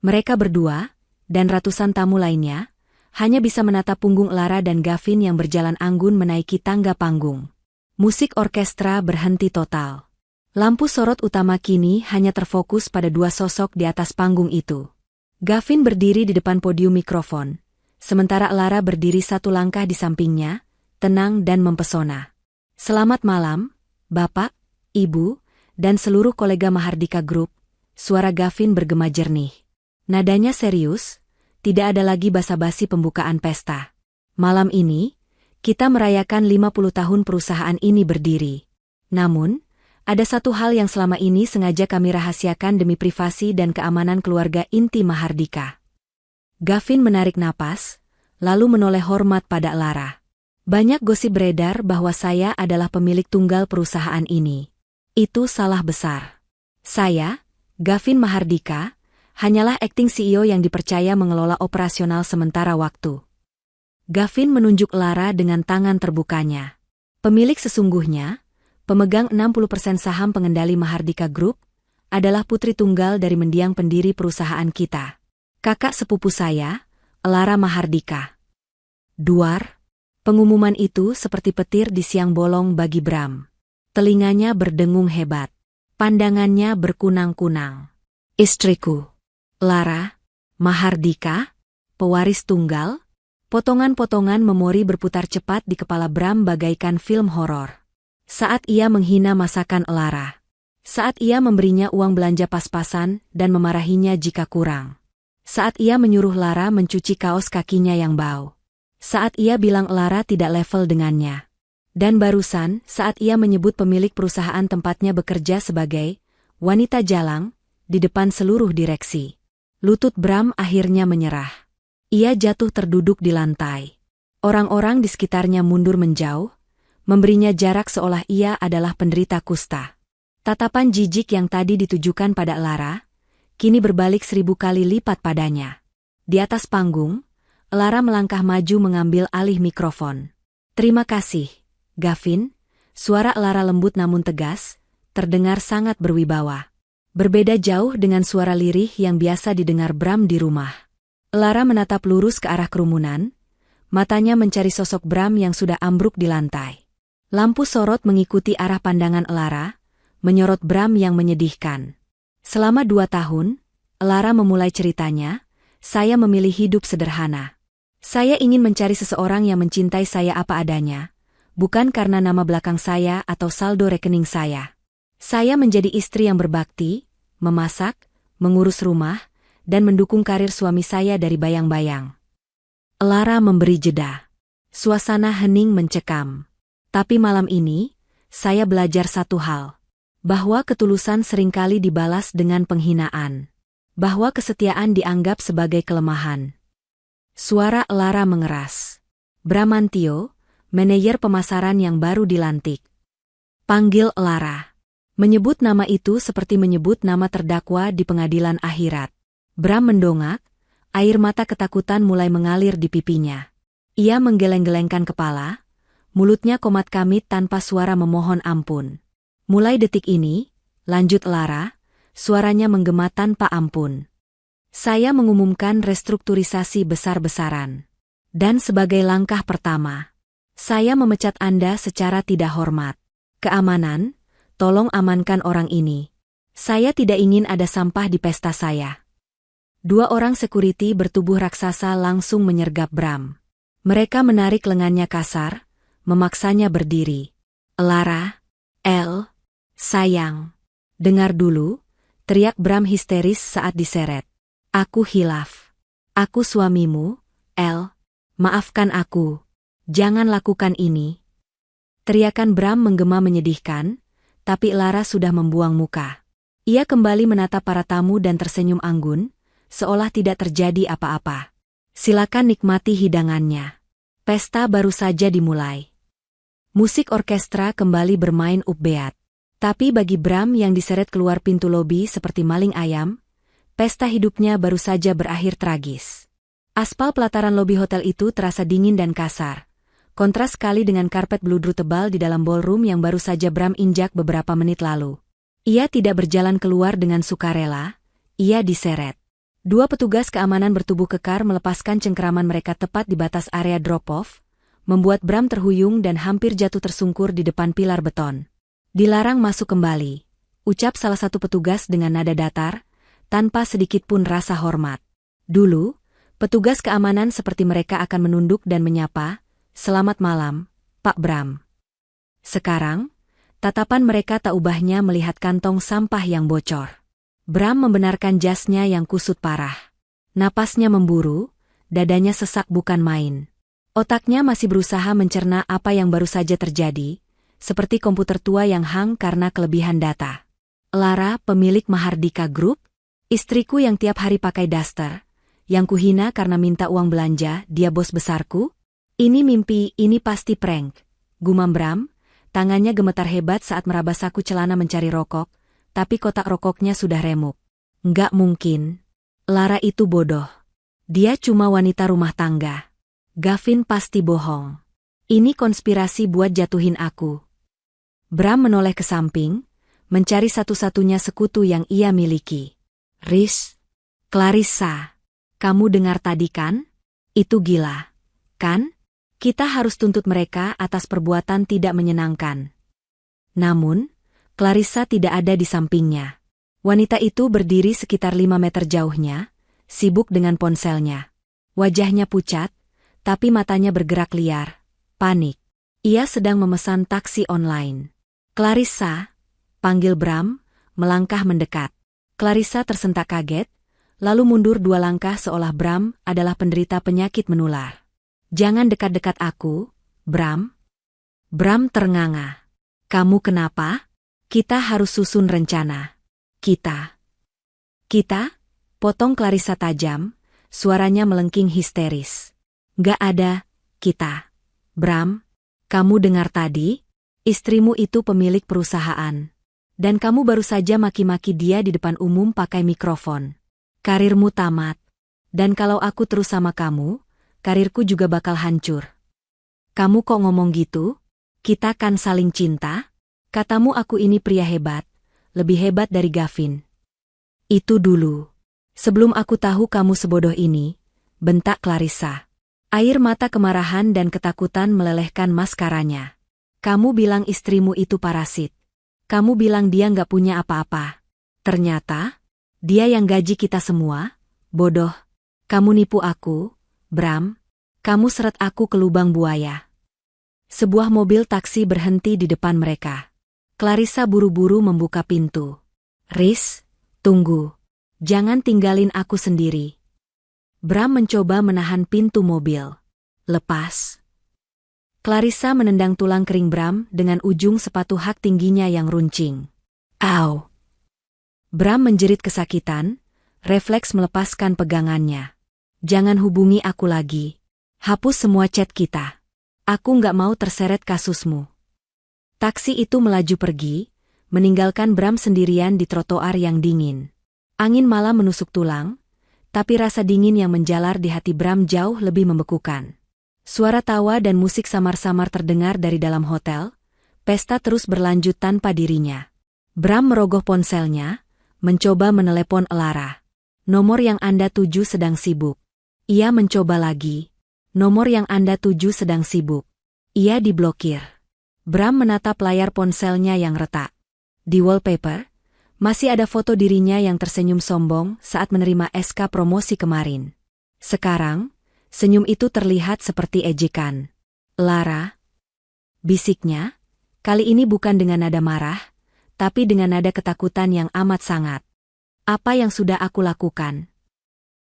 A: Mereka berdua, dan ratusan tamu lainnya, hanya bisa menatap punggung Lara dan Gavin yang berjalan anggun menaiki tangga panggung. Musik orkestra berhenti total. Lampu sorot utama kini hanya terfokus pada dua sosok di atas panggung itu. Gavin berdiri di depan podium mikrofon, sementara Lara berdiri satu langkah di sampingnya, tenang dan mempesona. Selamat malam, Bapak, Ibu, dan seluruh kolega Mahardika Group, suara Gavin bergema jernih. Nadanya serius, tidak ada lagi basa-basi pembukaan pesta. Malam ini, kita merayakan 50 tahun perusahaan ini berdiri. Namun, ada satu hal yang selama ini sengaja kami rahasiakan demi privasi dan keamanan keluarga inti Mahardika. Gavin menarik napas, lalu menoleh hormat pada Lara. Banyak gosip beredar bahwa saya adalah pemilik tunggal perusahaan ini. Itu salah besar. Saya, Gavin Mahardika, hanyalah acting CEO yang dipercaya mengelola operasional sementara waktu. Gavin menunjuk Lara dengan tangan terbukanya. Pemilik sesungguhnya, pemegang 60% saham pengendali Mahardika Group, adalah putri tunggal dari mendiang pendiri perusahaan kita. Kakak sepupu saya, Lara Mahardika. Duar, pengumuman itu seperti petir di siang bolong bagi Bram. Telinganya berdengung hebat. Pandangannya berkunang-kunang. Istriku, Lara Mahardika, pewaris tunggal? Potongan-potongan memori berputar cepat di kepala Bram bagaikan film horor. Saat ia menghina masakan Lara. Saat ia memberinya uang belanja pas-pasan dan memarahinya jika kurang. Saat ia menyuruh Lara mencuci kaos kakinya yang bau. Saat ia bilang Lara tidak level dengannya. Dan barusan saat ia menyebut pemilik perusahaan tempatnya bekerja sebagai wanita jalang di depan seluruh direksi. Lutut Bram akhirnya menyerah. Ia jatuh terduduk di lantai. Orang-orang di sekitarnya mundur menjauh, memberinya jarak seolah ia adalah penderita kusta. Tatapan jijik yang tadi ditujukan pada Lara, kini berbalik 1000 kali lipat padanya. Di atas panggung, Lara melangkah maju mengambil alih mikrofon. Terima kasih, Gavin. Suara Lara lembut namun tegas, terdengar sangat berwibawa. Berbeda jauh dengan suara lirih yang biasa didengar Bram di rumah. Lara menatap lurus ke arah kerumunan, matanya mencari sosok Bram yang sudah ambruk di lantai. Lampu sorot mengikuti arah pandangan Lara, menyorot Bram yang menyedihkan. Selama 2 tahun, Lara memulai ceritanya, saya memilih hidup sederhana. Saya ingin mencari seseorang yang mencintai saya apa adanya, bukan karena nama belakang saya atau saldo rekening saya. Saya menjadi istri yang berbakti, memasak, mengurus rumah, dan mendukung karir suami saya dari bayang-bayang. Lara memberi jeda. Suasana hening mencekam. Tapi malam ini, saya belajar satu hal. Bahwa ketulusan seringkali dibalas dengan penghinaan. Bahwa kesetiaan dianggap sebagai kelemahan. Suara Lara mengeras. Bramantio, manajer pemasaran yang baru dilantik. Panggil Lara. Menyebut nama itu seperti menyebut nama terdakwa di pengadilan akhirat. Bram mendongak, air mata ketakutan mulai mengalir di pipinya. Ia menggeleng-gelengkan kepala, mulutnya komat kamit tanpa suara memohon ampun. Mulai detik ini, lanjut Lara, suaranya menggema tanpa ampun. Saya mengumumkan restrukturisasi besar-besaran. Dan sebagai langkah pertama, saya memecat Anda secara tidak hormat. Keamanan, tolong amankan orang ini. Saya tidak ingin ada sampah di pesta saya. 2 orang security bertubuh raksasa langsung menyergap Bram. Mereka menarik lengannya kasar, memaksanya berdiri. Lara, sayang. Dengar dulu, teriak Bram histeris saat diseret. Aku hilaf. Aku suamimu, maafkan aku. Jangan lakukan ini. Teriakan Bram menggema menyedihkan, tapi Lara sudah membuang muka. Ia kembali menatap para tamu dan tersenyum anggun, seolah tidak terjadi apa-apa. Silakan nikmati hidangannya. Pesta baru saja dimulai. Musik orkestra kembali bermain upbeat. Tapi bagi Bram yang diseret keluar pintu lobi seperti maling ayam, pesta hidupnya baru saja berakhir tragis. Aspal pelataran lobi hotel itu terasa dingin dan kasar. Kontras sekali dengan karpet bludru tebal di dalam ballroom yang baru saja Bram injak beberapa menit lalu. Ia tidak berjalan keluar dengan sukarela, ia diseret. 2 petugas keamanan bertubuh kekar melepaskan cengkeraman mereka tepat di batas area drop-off, membuat Bram terhuyung dan hampir jatuh tersungkur di depan pilar beton. Dilarang masuk kembali, ucap salah satu petugas dengan nada datar, tanpa sedikit pun rasa hormat. Dulu, petugas keamanan seperti mereka akan menunduk dan menyapa, "Selamat malam, Pak Bram." Sekarang, tatapan mereka tak ubahnya melihat kantong sampah yang bocor. Bram membenarkan jasnya yang kusut parah. Napasnya memburu, dadanya sesak bukan main. Otaknya masih berusaha mencerna apa yang baru saja terjadi, seperti komputer tua yang hang karena kelebihan data. Lara, pemilik Mahardika Group, istriku yang tiap hari pakai daster, yang kuhina karena minta uang belanja, dia bos besarku? Ini mimpi, ini pasti prank. Gumam Bram, tangannya gemetar hebat saat meraba saku celana mencari rokok, tapi kotak rokoknya sudah remuk. Nggak mungkin. Lara itu bodoh. Dia cuma wanita rumah tangga. Gavin pasti bohong. Ini konspirasi buat jatuhin aku. Bram menoleh ke samping, mencari satu-satunya sekutu yang ia miliki. Riz, Clarissa, kamu dengar tadi kan? Itu gila, kan? Kita harus tuntut mereka atas perbuatan tidak menyenangkan. Namun, Clarissa tidak ada di sampingnya. Wanita itu berdiri sekitar 5 meter jauhnya, sibuk dengan ponselnya. Wajahnya pucat, tapi matanya bergerak liar, panik. Ia sedang memesan taksi online. Clarissa, panggil Bram, melangkah mendekat. Clarissa tersentak kaget, lalu mundur 2 langkah seolah Bram adalah penderita penyakit menular. Jangan dekat-dekat aku, Bram. Bram ternganga. Kamu kenapa? Kita harus susun rencana. Kita? Potong Clarissa tajam, suaranya melengking histeris. Gak ada, kita. Bram, kamu dengar tadi? Istrimu itu pemilik perusahaan. Dan kamu baru saja maki-maki dia di depan umum pakai mikrofon. Karirmu tamat. Dan kalau aku terus sama kamu, karirku juga bakal hancur. Kamu kok ngomong gitu? Kita kan saling cinta? Katamu aku ini pria hebat, lebih hebat dari Gavin. Itu dulu. Sebelum aku tahu kamu sebodoh ini, bentak Clarissa. Air mata kemarahan dan ketakutan melelehkan maskaranya. Kamu bilang istrimu itu parasit. Kamu bilang dia nggak punya apa-apa. Ternyata, dia yang gaji kita semua, bodoh. Kamu nipu aku, Bram. Kamu seret aku ke lubang buaya. Sebuah mobil taksi berhenti di depan mereka. Clarissa buru-buru membuka pintu. Riz, tunggu. Jangan tinggalin aku sendiri. Bram mencoba menahan pintu mobil. Lepas. Clarissa menendang tulang kering Bram dengan ujung sepatu hak tingginya yang runcing. Au! Bram menjerit kesakitan, refleks melepaskan pegangannya. Jangan hubungi aku lagi. Hapus semua chat kita. Aku nggak mau terseret kasusmu. Taksi itu melaju pergi, meninggalkan Bram sendirian di trotoar yang dingin. Angin malam menusuk tulang, tapi rasa dingin yang menjalar di hati Bram jauh lebih membekukan. Suara tawa dan musik samar-samar terdengar dari dalam hotel, pesta terus berlanjut tanpa dirinya. Bram merogoh ponselnya, mencoba menelepon Elara. Nomor yang Anda tuju sedang sibuk. Ia mencoba lagi. Nomor yang Anda tuju sedang sibuk. Ia diblokir. Bram menatap layar ponselnya yang retak. Di wallpaper, masih ada foto dirinya yang tersenyum sombong saat menerima SK promosi kemarin. Sekarang, senyum itu terlihat seperti ejekan. Lara, bisiknya, kali ini bukan dengan nada marah, tapi dengan nada ketakutan yang amat sangat. Apa yang sudah aku lakukan?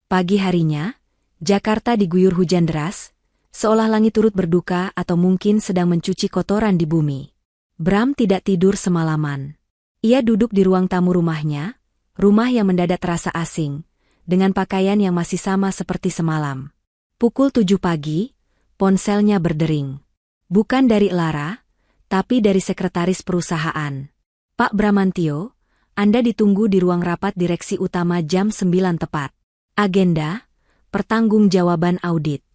A: Pagi harinya, Jakarta diguyur hujan deras, seolah langit turut berduka atau mungkin sedang mencuci kotoran di bumi. Bram tidak tidur semalaman. Ia duduk di ruang tamu rumahnya, rumah yang mendadak terasa asing, dengan pakaian yang masih sama seperti semalam. Pukul 7 pagi, ponselnya berdering. Bukan dari Lara, tapi dari sekretaris perusahaan. Pak Bramantio, Anda ditunggu di ruang rapat direksi utama jam 9 tepat. Agenda, pertanggungjawaban audit.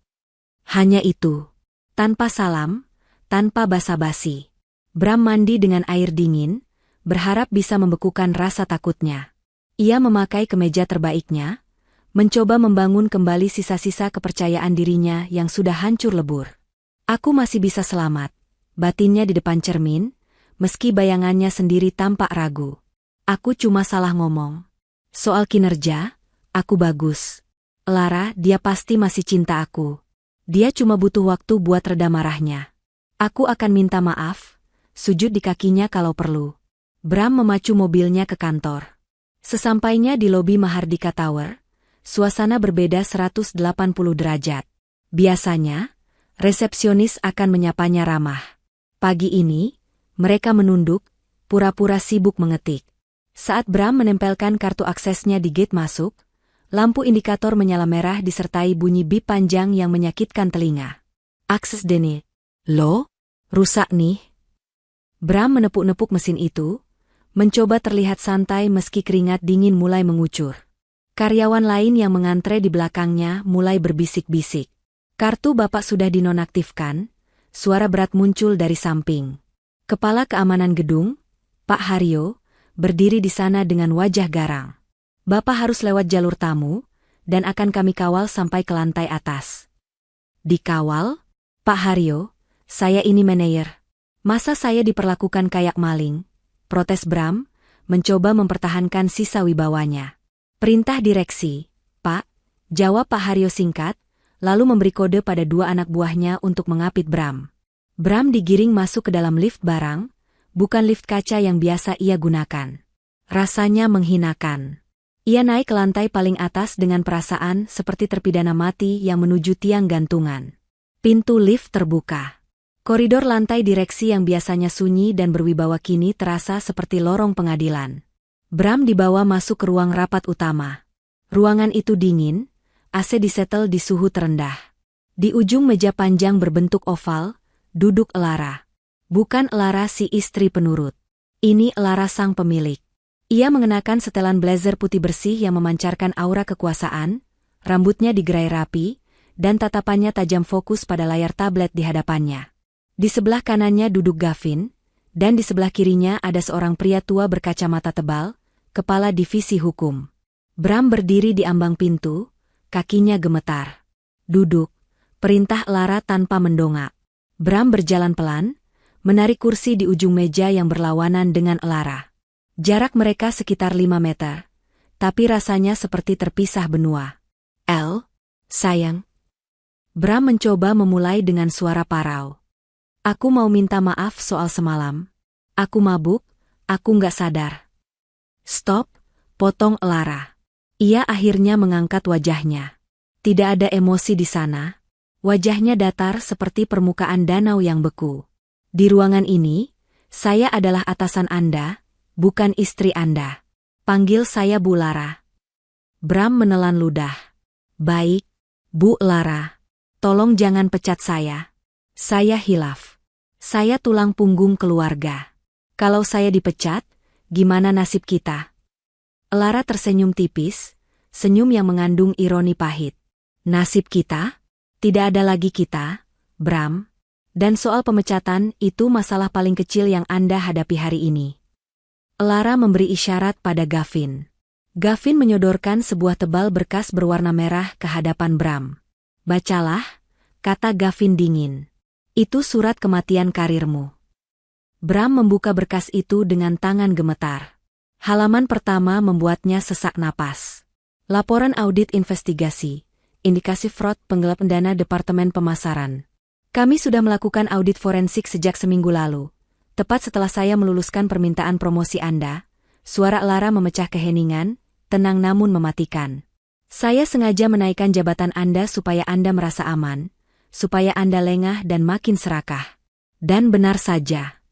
A: Hanya itu. Tanpa salam, tanpa basa-basi. Bram mandi dengan air dingin, berharap bisa membekukan rasa takutnya. Ia memakai kemeja terbaiknya, mencoba membangun kembali sisa-sisa kepercayaan dirinya yang sudah hancur lebur. Aku masih bisa selamat, batinnya di depan cermin, meski bayangannya sendiri tampak ragu. Aku cuma salah ngomong. Soal kinerja, aku bagus. Lara, dia pasti masih cinta aku. Dia cuma butuh waktu buat reda marahnya. Aku akan minta maaf, sujud di kakinya kalau perlu. Bram memacu mobilnya ke kantor. Sesampainya di lobi Mahardika Tower, suasana berbeda 180 derajat. Biasanya, resepsionis akan menyapanya ramah. Pagi ini, mereka menunduk, pura-pura sibuk mengetik. Saat Bram menempelkan kartu aksesnya di gate masuk, lampu indikator menyala merah disertai bunyi bip panjang yang menyakitkan telinga. Akses denied. Loh? Rusak nih. Bram menepuk-nepuk mesin itu, mencoba terlihat santai meski keringat dingin mulai mengucur. Karyawan lain yang mengantre di belakangnya mulai berbisik-bisik. Kartu Bapak sudah dinonaktifkan, suara berat muncul dari samping. Kepala keamanan gedung, Pak Haryo, berdiri di sana dengan wajah garang. Bapak harus lewat jalur tamu, dan akan kami kawal sampai ke lantai atas. Dikawal? Pak Haryo, saya ini manajer. Masa saya diperlakukan kayak maling? Protes Bram, mencoba mempertahankan sisa wibawanya. Perintah direksi, Pak, jawab Pak Haryo singkat, lalu memberi kode pada dua anak buahnya untuk mengapit Bram. Bram digiring masuk ke dalam lift barang, bukan lift kaca yang biasa ia gunakan. Rasanya menghinakan. Ia naik ke lantai paling atas dengan perasaan seperti terpidana mati yang menuju tiang gantungan. Pintu lift terbuka. Koridor lantai direksi yang biasanya sunyi dan berwibawa kini terasa seperti lorong pengadilan. Bram dibawa masuk ke ruang rapat utama. Ruangan itu dingin, AC disetel di suhu terendah. Di ujung meja panjang berbentuk oval, duduk Elara. Bukan Elara si istri penurut. Ini Elara sang pemilik. Ia mengenakan setelan blazer putih bersih yang memancarkan aura kekuasaan, rambutnya digerai rapi, dan tatapannya tajam fokus pada layar tablet di hadapannya. Di sebelah kanannya duduk Gavin, dan di sebelah kirinya ada seorang pria tua berkacamata tebal, kepala divisi hukum. Bram berdiri di ambang pintu, kakinya gemetar. Duduk, perintah Lara tanpa mendongak. Bram berjalan pelan, menarik kursi di ujung meja yang berlawanan dengan Lara. Jarak mereka sekitar 5 meter, tapi rasanya seperti terpisah benua. Sayang. Bram mencoba memulai dengan suara parau. Aku mau minta maaf soal semalam. Aku mabuk, aku nggak sadar. Stop, potong Lara. Ia akhirnya mengangkat wajahnya. Tidak ada emosi di sana. Wajahnya datar seperti permukaan danau yang beku. Di ruangan ini, saya adalah atasan Anda, bukan istri Anda. Panggil saya Bu Lara. Bram menelan ludah. Baik, Bu Lara. Tolong jangan pecat saya. Saya hilaf. Saya tulang punggung keluarga. Kalau saya dipecat, gimana nasib kita? Lara tersenyum tipis, senyum yang mengandung ironi pahit. Nasib kita? Tidak ada lagi kita, Bram. Dan soal pemecatan itu masalah paling kecil yang Anda hadapi hari ini. Lara memberi isyarat pada Gavin. Gavin menyodorkan sebuah tebal berkas berwarna merah ke hadapan Bram. Bacalah, kata Gavin dingin. Itu surat kematian karirmu. Bram membuka berkas itu dengan tangan gemetar. Halaman pertama membuatnya sesak napas. Laporan audit investigasi. Indikasi fraud penggelap dana Departemen Pemasaran. Kami sudah melakukan audit forensik sejak seminggu lalu. Tepat setelah saya meluluskan permintaan promosi Anda, suara Lara memecah keheningan, tenang namun mematikan. Saya sengaja menaikkan jabatan Anda supaya Anda merasa aman, supaya Anda lengah dan makin serakah. Dan benar saja.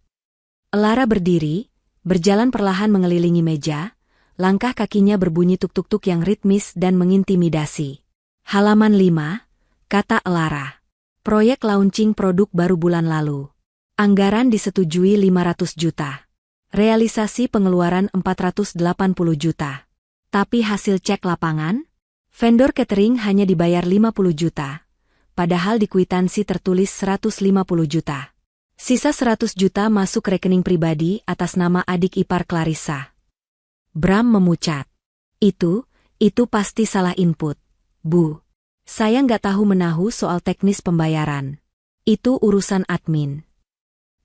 A: Lara berdiri, berjalan perlahan mengelilingi meja, langkah kakinya berbunyi tuk-tuk-tuk yang ritmis dan mengintimidasi. Halaman 5, kata Lara. Proyek launching produk baru bulan lalu. Anggaran disetujui 500 juta. Realisasi pengeluaran 480 juta. Tapi hasil cek lapangan? Vendor catering hanya dibayar 50 juta. Padahal di kwitansi tertulis 150 juta. Sisa 100 juta masuk rekening pribadi atas nama adik ipar Clarissa. Bram memucat. Itu pasti salah input. Bu, saya nggak tahu menahu soal teknis pembayaran. Itu urusan admin.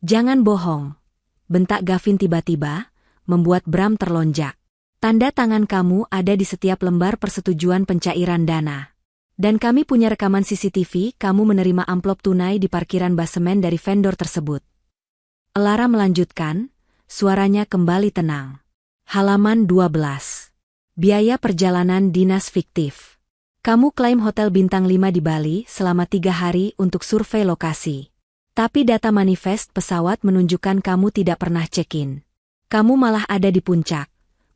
A: Jangan bohong, bentak Gavin tiba-tiba, membuat Bram terlonjak. Tanda tangan kamu ada di setiap lembar persetujuan pencairan dana. Dan kami punya rekaman CCTV kamu menerima amplop tunai di parkiran basemen dari vendor tersebut. Lara melanjutkan, suaranya kembali tenang. Halaman 12. Biaya perjalanan dinas fiktif. Kamu klaim hotel bintang 5 di Bali selama 3 hari untuk survei lokasi. Tapi data manifest pesawat menunjukkan kamu tidak pernah check-in. Kamu malah ada di puncak,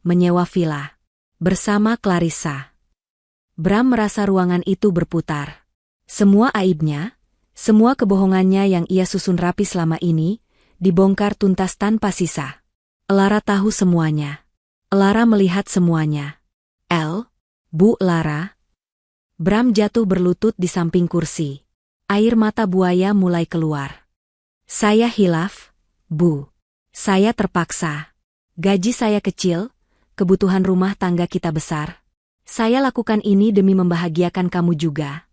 A: menyewa villa, bersama Clarissa. Bram merasa ruangan itu berputar. Semua aibnya, semua kebohongannya yang ia susun rapi selama ini, dibongkar tuntas tanpa sisa. Lara tahu semuanya. Lara melihat semuanya. Bu Lara. Bram jatuh berlutut di samping kursi. Air mata buaya mulai keluar. Saya hilaf, Bu. Saya terpaksa. Gaji saya kecil, kebutuhan rumah tangga kita besar. Saya lakukan ini demi membahagiakan kamu juga,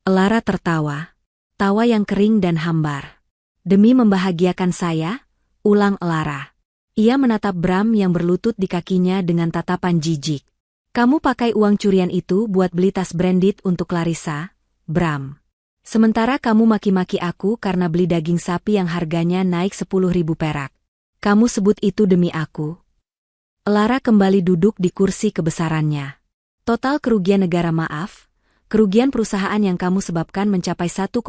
A: Lara tertawa. Tawa yang kering dan hambar. Demi membahagiakan saya, ulang Lara. Ia menatap Bram yang berlutut di kakinya dengan tatapan jijik. Kamu pakai uang curian itu buat beli tas branded untuk Clarissa, Bram. Sementara kamu maki-maki aku karena beli daging sapi yang harganya naik 10.000 perak. Kamu sebut itu demi aku? Lara kembali duduk di kursi kebesarannya. Total kerugian negara kerugian perusahaan yang kamu sebabkan mencapai 1,2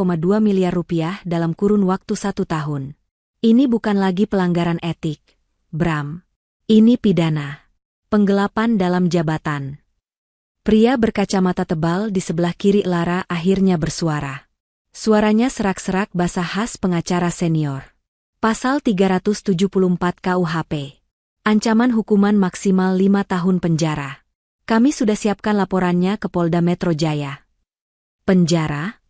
A: miliar rupiah dalam kurun waktu 1 tahun. Ini bukan lagi pelanggaran etik, Bram. Ini pidana. Penggelapan dalam jabatan. Pria berkacamata tebal di sebelah kiri Lara akhirnya bersuara. Suaranya serak-serak bahasa khas pengacara senior. Pasal 374 KUHP. Ancaman hukuman maksimal 5 tahun penjara. Kami sudah siapkan laporannya ke Polda Metro Jaya. Penjara?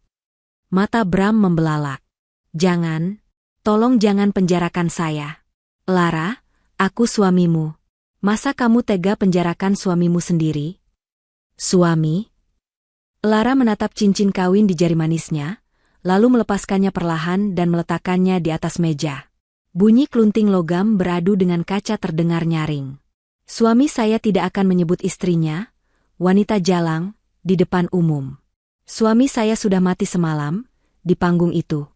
A: Mata Bram membelalak. Jangan, tolong jangan penjarakan saya. Lara, aku suamimu. Masa kamu tega penjarakan suamimu sendiri? Suami? Lara menatap cincin kawin di jari manisnya, lalu melepaskannya perlahan dan meletakkannya di atas meja. Bunyi kelunting logam beradu dengan kaca terdengar nyaring. Suami saya tidak akan menyebut istrinya, wanita jalang, di depan umum. Suami saya sudah mati semalam, di panggung itu.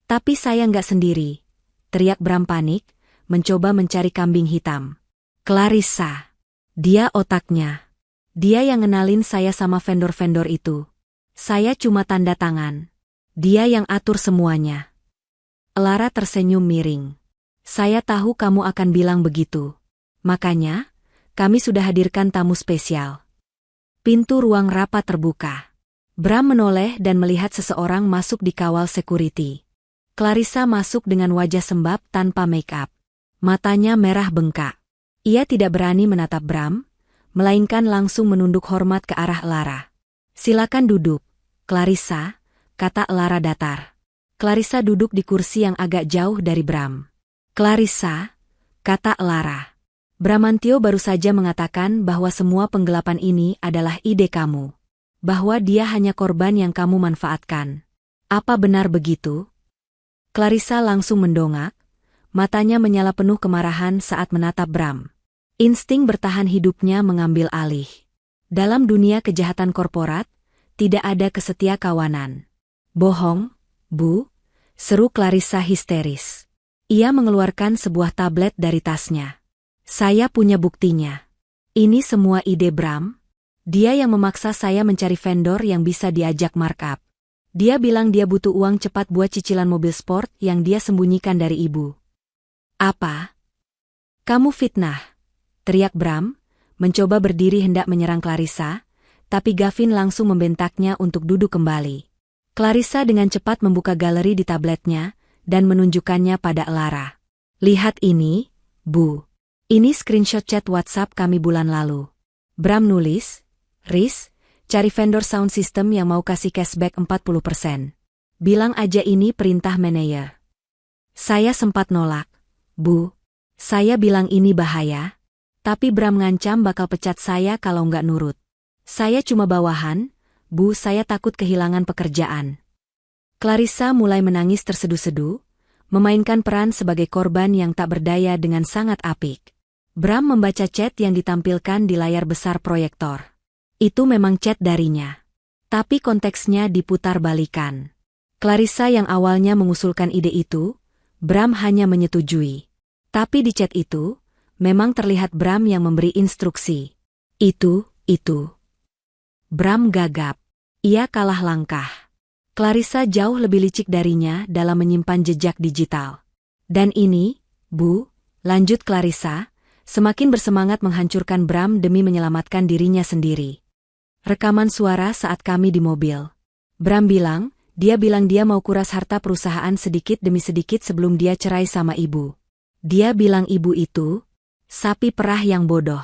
A: Tapi saya nggak sendiri, teriak Bram panik, mencoba mencari kambing hitam. Clarissa. Dia otaknya. Dia yang ngenalin saya sama vendor-vendor itu. Saya cuma tanda tangan. Dia yang atur semuanya. Lara tersenyum miring. Saya tahu kamu akan bilang begitu. Makanya, kami sudah hadirkan tamu spesial. Pintu ruang rapat terbuka. Bram menoleh dan melihat seseorang masuk di kawal security. Clarissa masuk dengan wajah sembab tanpa make-up. Matanya merah bengkak. Ia tidak berani menatap Bram, melainkan langsung menunduk hormat ke arah Lara. Silakan duduk, Clarissa, kata Lara datar. Clarissa duduk di kursi yang agak jauh dari Bram. Clarissa, kata Lara. Bramantio baru saja mengatakan bahwa semua penggelapan ini adalah ide kamu. Bahwa dia hanya korban yang kamu manfaatkan. Apa benar begitu? Clarissa langsung mendongak, matanya menyala penuh kemarahan saat menatap Bram. Insting bertahan hidupnya mengambil alih. Dalam dunia kejahatan korporat, tidak ada kesetia kawanan. Bohong, Bu, seru Clarissa histeris. Ia mengeluarkan sebuah tablet dari tasnya. Saya punya buktinya. Ini semua ide Bram. Dia yang memaksa saya mencari vendor yang bisa diajak markup. Dia bilang dia butuh uang cepat buat cicilan mobil sport yang dia sembunyikan dari ibu. Apa? Kamu fitnah, teriak Bram, mencoba berdiri hendak menyerang Clarissa, tapi Gavin langsung membentaknya untuk duduk kembali. Clarissa dengan cepat membuka galeri di tabletnya dan menunjukkannya pada Lara. Lihat ini, Bu. Ini screenshot chat WhatsApp kami bulan lalu. Bram nulis, Riz, cari vendor sound system yang mau kasih cashback 40%. Bilang aja ini perintah manajer. Saya sempat nolak. Bu, saya bilang ini bahaya. Tapi Bram ngancam bakal pecat saya kalau nggak nurut. Saya cuma bawahan, Bu, saya takut kehilangan pekerjaan. Clarissa mulai menangis terseduh-seduh, memainkan peran sebagai korban yang tak berdaya dengan sangat apik. Bram membaca chat yang ditampilkan di layar besar proyektor. Itu memang chat darinya. Tapi konteksnya diputar balikan. Clarissa yang awalnya mengusulkan ide itu, Bram hanya menyetujui. Tapi di chat itu, memang terlihat Bram yang memberi instruksi. Itu. Bram gagap. Ia kalah langkah. Clarissa jauh lebih licik darinya dalam menyimpan jejak digital. Dan ini, Bu, lanjut Clarissa, semakin bersemangat menghancurkan Bram demi menyelamatkan dirinya sendiri. Rekaman suara saat kami di mobil. Bram bilang dia mau kuras harta perusahaan sedikit demi sedikit sebelum dia cerai sama ibu. Dia bilang ibu itu, sapi perah yang bodoh.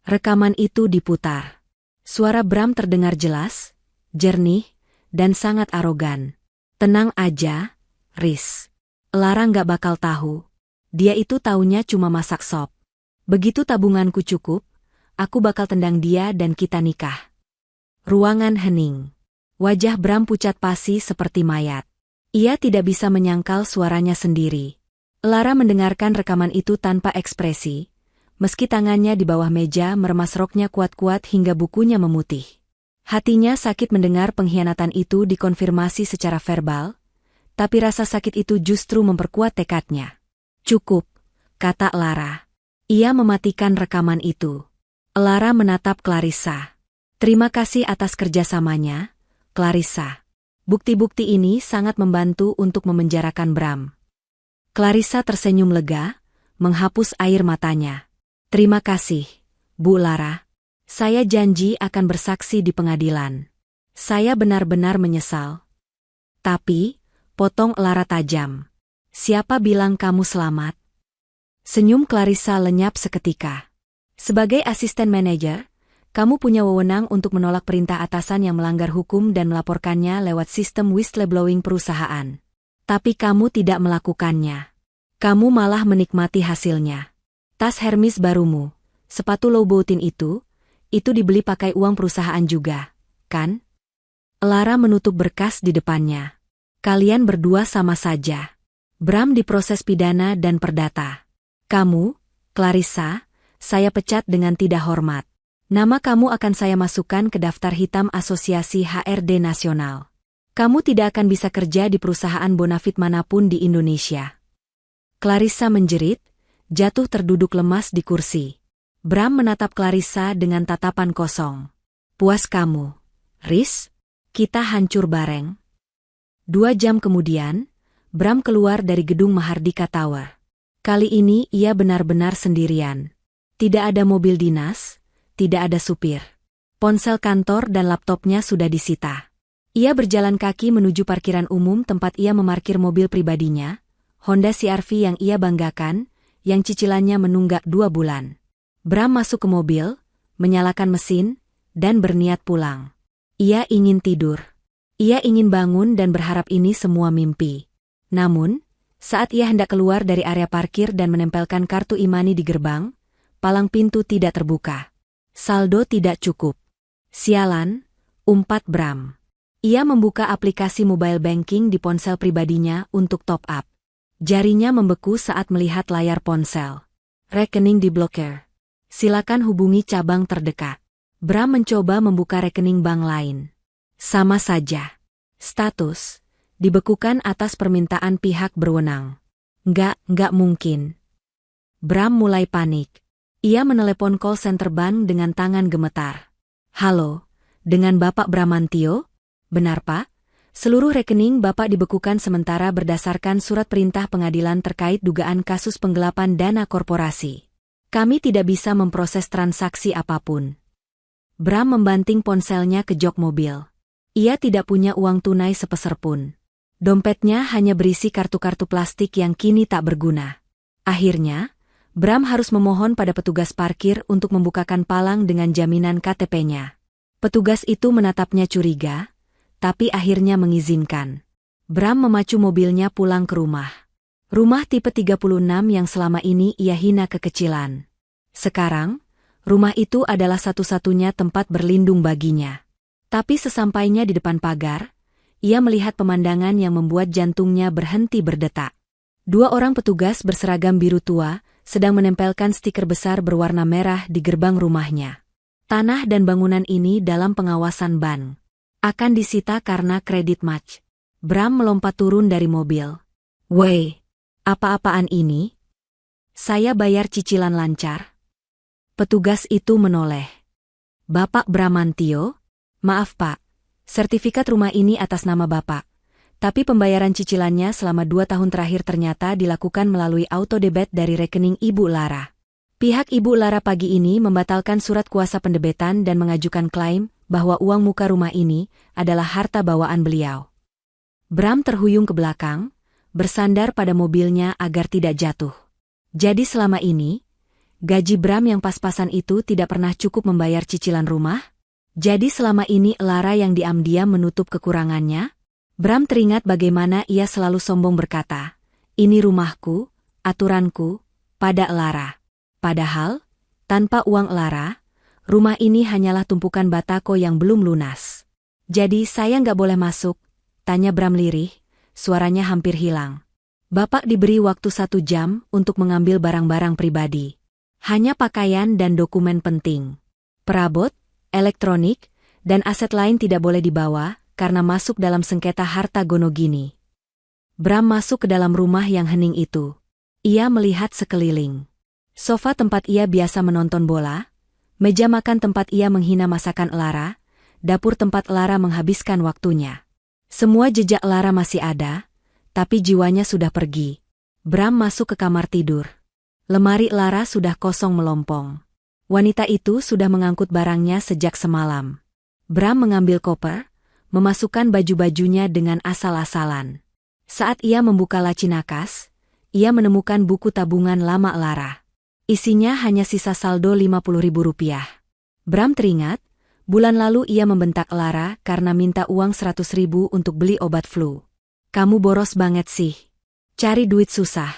A: Rekaman itu diputar. Suara Bram terdengar jelas, jernih, dan sangat arogan. Tenang aja, Riz. Lara nggak bakal tahu. Dia itu taunya cuma masak sop. Begitu tabunganku cukup, aku bakal tendang dia dan kita nikah. Ruangan hening. Wajah Bram pucat pasi seperti mayat. Ia tidak bisa menyangkal suaranya sendiri. Lara mendengarkan rekaman itu tanpa ekspresi, meski tangannya di bawah meja meremas roknya kuat-kuat hingga bukunya memutih. Hatinya sakit mendengar pengkhianatan itu dikonfirmasi secara verbal, tapi rasa sakit itu justru memperkuat tekadnya. Cukup, kata Lara. Ia mematikan rekaman itu. Lara menatap Clarissa. Terima kasih atas kerjasamanya, Clarissa. Bukti-bukti ini sangat membantu untuk memenjarakan Bram. Clarissa tersenyum lega, menghapus air matanya. Terima kasih, Bu Lara. Saya janji akan bersaksi di pengadilan. Saya benar-benar menyesal. Tapi, potong Lara tajam. Siapa bilang kamu selamat? Senyum Clarissa lenyap seketika. Sebagai asisten manajer, kamu punya wewenang untuk menolak perintah atasan yang melanggar hukum dan melaporkannya lewat sistem whistleblowing perusahaan. Tapi kamu tidak melakukannya. Kamu malah menikmati hasilnya. Tas Hermes barumu, sepatu Louboutin itu dibeli pakai uang perusahaan juga, kan? Lara menutup berkas di depannya. Kalian berdua sama saja. Bram diproses pidana dan perdata. Kamu, Clarissa, saya pecat dengan tidak hormat. Nama kamu akan saya masukkan ke daftar hitam Asosiasi HRD Nasional. Kamu tidak akan bisa kerja di perusahaan bonafit manapun di Indonesia. Clarissa menjerit, jatuh terduduk lemas di kursi. Bram menatap Clarissa dengan tatapan kosong. Puas kamu, Riz? Kita hancur bareng. 2 jam kemudian, Bram keluar dari gedung Mahardika Tower. Kali ini ia benar-benar sendirian. Tidak ada mobil dinas, tidak ada supir. Ponsel kantor dan laptopnya sudah disita. Ia berjalan kaki menuju parkiran umum tempat ia memarkir mobil pribadinya, Honda CR-V yang ia banggakan, yang cicilannya menunggak 2 bulan. Bram masuk ke mobil, menyalakan mesin, dan berniat pulang. Ia ingin tidur. Ia ingin bangun dan berharap ini semua mimpi. Namun, saat ia hendak keluar dari area parkir dan menempelkan kartu e-money di gerbang, palang pintu tidak terbuka. Saldo tidak cukup. Sialan, umpat Bram. Ia membuka aplikasi mobile banking di ponsel pribadinya untuk top up. Jarinya membeku saat melihat layar ponsel. Rekening diblokir. Silakan hubungi cabang terdekat. Bram mencoba membuka rekening bank lain. Sama saja. Status, dibekukan atas permintaan pihak berwenang. Nggak mungkin. Bram mulai panik. Ia menelepon call center bank dengan tangan gemetar. Halo, dengan Bapak Bramantio? Benar Pak? Seluruh rekening Bapak dibekukan sementara berdasarkan surat perintah pengadilan terkait dugaan kasus penggelapan dana korporasi. Kami tidak bisa memproses transaksi apapun. Bram membanting ponselnya ke jok mobil. Ia tidak punya uang tunai sepeser pun. Dompetnya hanya berisi kartu-kartu plastik yang kini tak berguna. Akhirnya, Bram harus memohon pada petugas parkir untuk membukakan palang dengan jaminan KTP-nya. Petugas itu menatapnya curiga, tapi akhirnya mengizinkan. Bram memacu mobilnya pulang ke rumah. Rumah tipe 36 yang selama ini ia hina kekecilan. Sekarang, rumah itu adalah satu-satunya tempat berlindung baginya. Tapi sesampainya di depan pagar, ia melihat pemandangan yang membuat jantungnya berhenti berdetak. 2 orang petugas berseragam biru tua sedang menempelkan stiker besar berwarna merah di gerbang rumahnya. Tanah dan bangunan ini dalam pengawasan bank. Akan disita karena kredit match. Bram melompat turun dari mobil. Woi, apa-apaan ini? Saya bayar cicilan lancar. Petugas itu menoleh. Bapak Bramantio? Maaf Pak, sertifikat rumah ini atas nama Bapak. Tapi pembayaran cicilannya selama 2 tahun terakhir ternyata dilakukan melalui auto debit dari rekening Ibu Lara. Pihak Ibu Lara pagi ini membatalkan surat kuasa pendebetan dan mengajukan klaim bahwa uang muka rumah ini adalah harta bawaan beliau. Bram terhuyung ke belakang, bersandar pada mobilnya agar tidak jatuh. Jadi selama ini, gaji Bram yang pas-pasan itu tidak pernah cukup membayar cicilan rumah? Jadi selama ini Lara yang diam-diam menutup kekurangannya? Bram teringat bagaimana ia selalu sombong berkata, ini rumahku, aturanku, pada Lara. Padahal, tanpa uang Lara, rumah ini hanyalah tumpukan batako yang belum lunas. Jadi saya nggak boleh masuk? Tanya Bram lirih, suaranya hampir hilang. Bapak diberi waktu 1 jam untuk mengambil barang-barang pribadi. Hanya pakaian dan dokumen penting. Perabot, elektronik, dan aset lain tidak boleh dibawa karena masuk dalam sengketa harta Gonogini. Bram masuk ke dalam rumah yang hening itu. Ia melihat sekeliling. Sofa tempat ia biasa menonton bola, meja makan tempat ia menghina masakan Lara, dapur tempat Lara menghabiskan waktunya. Semua jejak Lara masih ada, tapi jiwanya sudah pergi. Bram masuk ke kamar tidur. Lemari Lara sudah kosong melompong. Wanita itu sudah mengangkut barangnya sejak semalam. Bram mengambil koper, memasukkan baju-bajunya dengan asal-asalan. Saat ia membuka laci nakas, ia menemukan buku tabungan lama Lara. Isinya hanya sisa saldo Rp50.000. Bram teringat, bulan lalu ia membentak Lara karena minta uang 100.000 untuk beli obat flu. Kamu boros banget sih. Cari duit susah,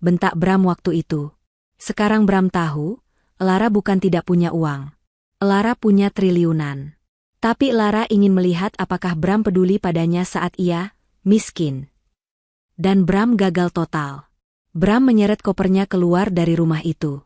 A: bentak Bram waktu itu. Sekarang Bram tahu, Lara bukan tidak punya uang. Lara punya triliunan. Tapi Lara ingin melihat apakah Bram peduli padanya saat ia miskin. Dan Bram gagal total. Bram menyeret kopernya keluar dari rumah itu.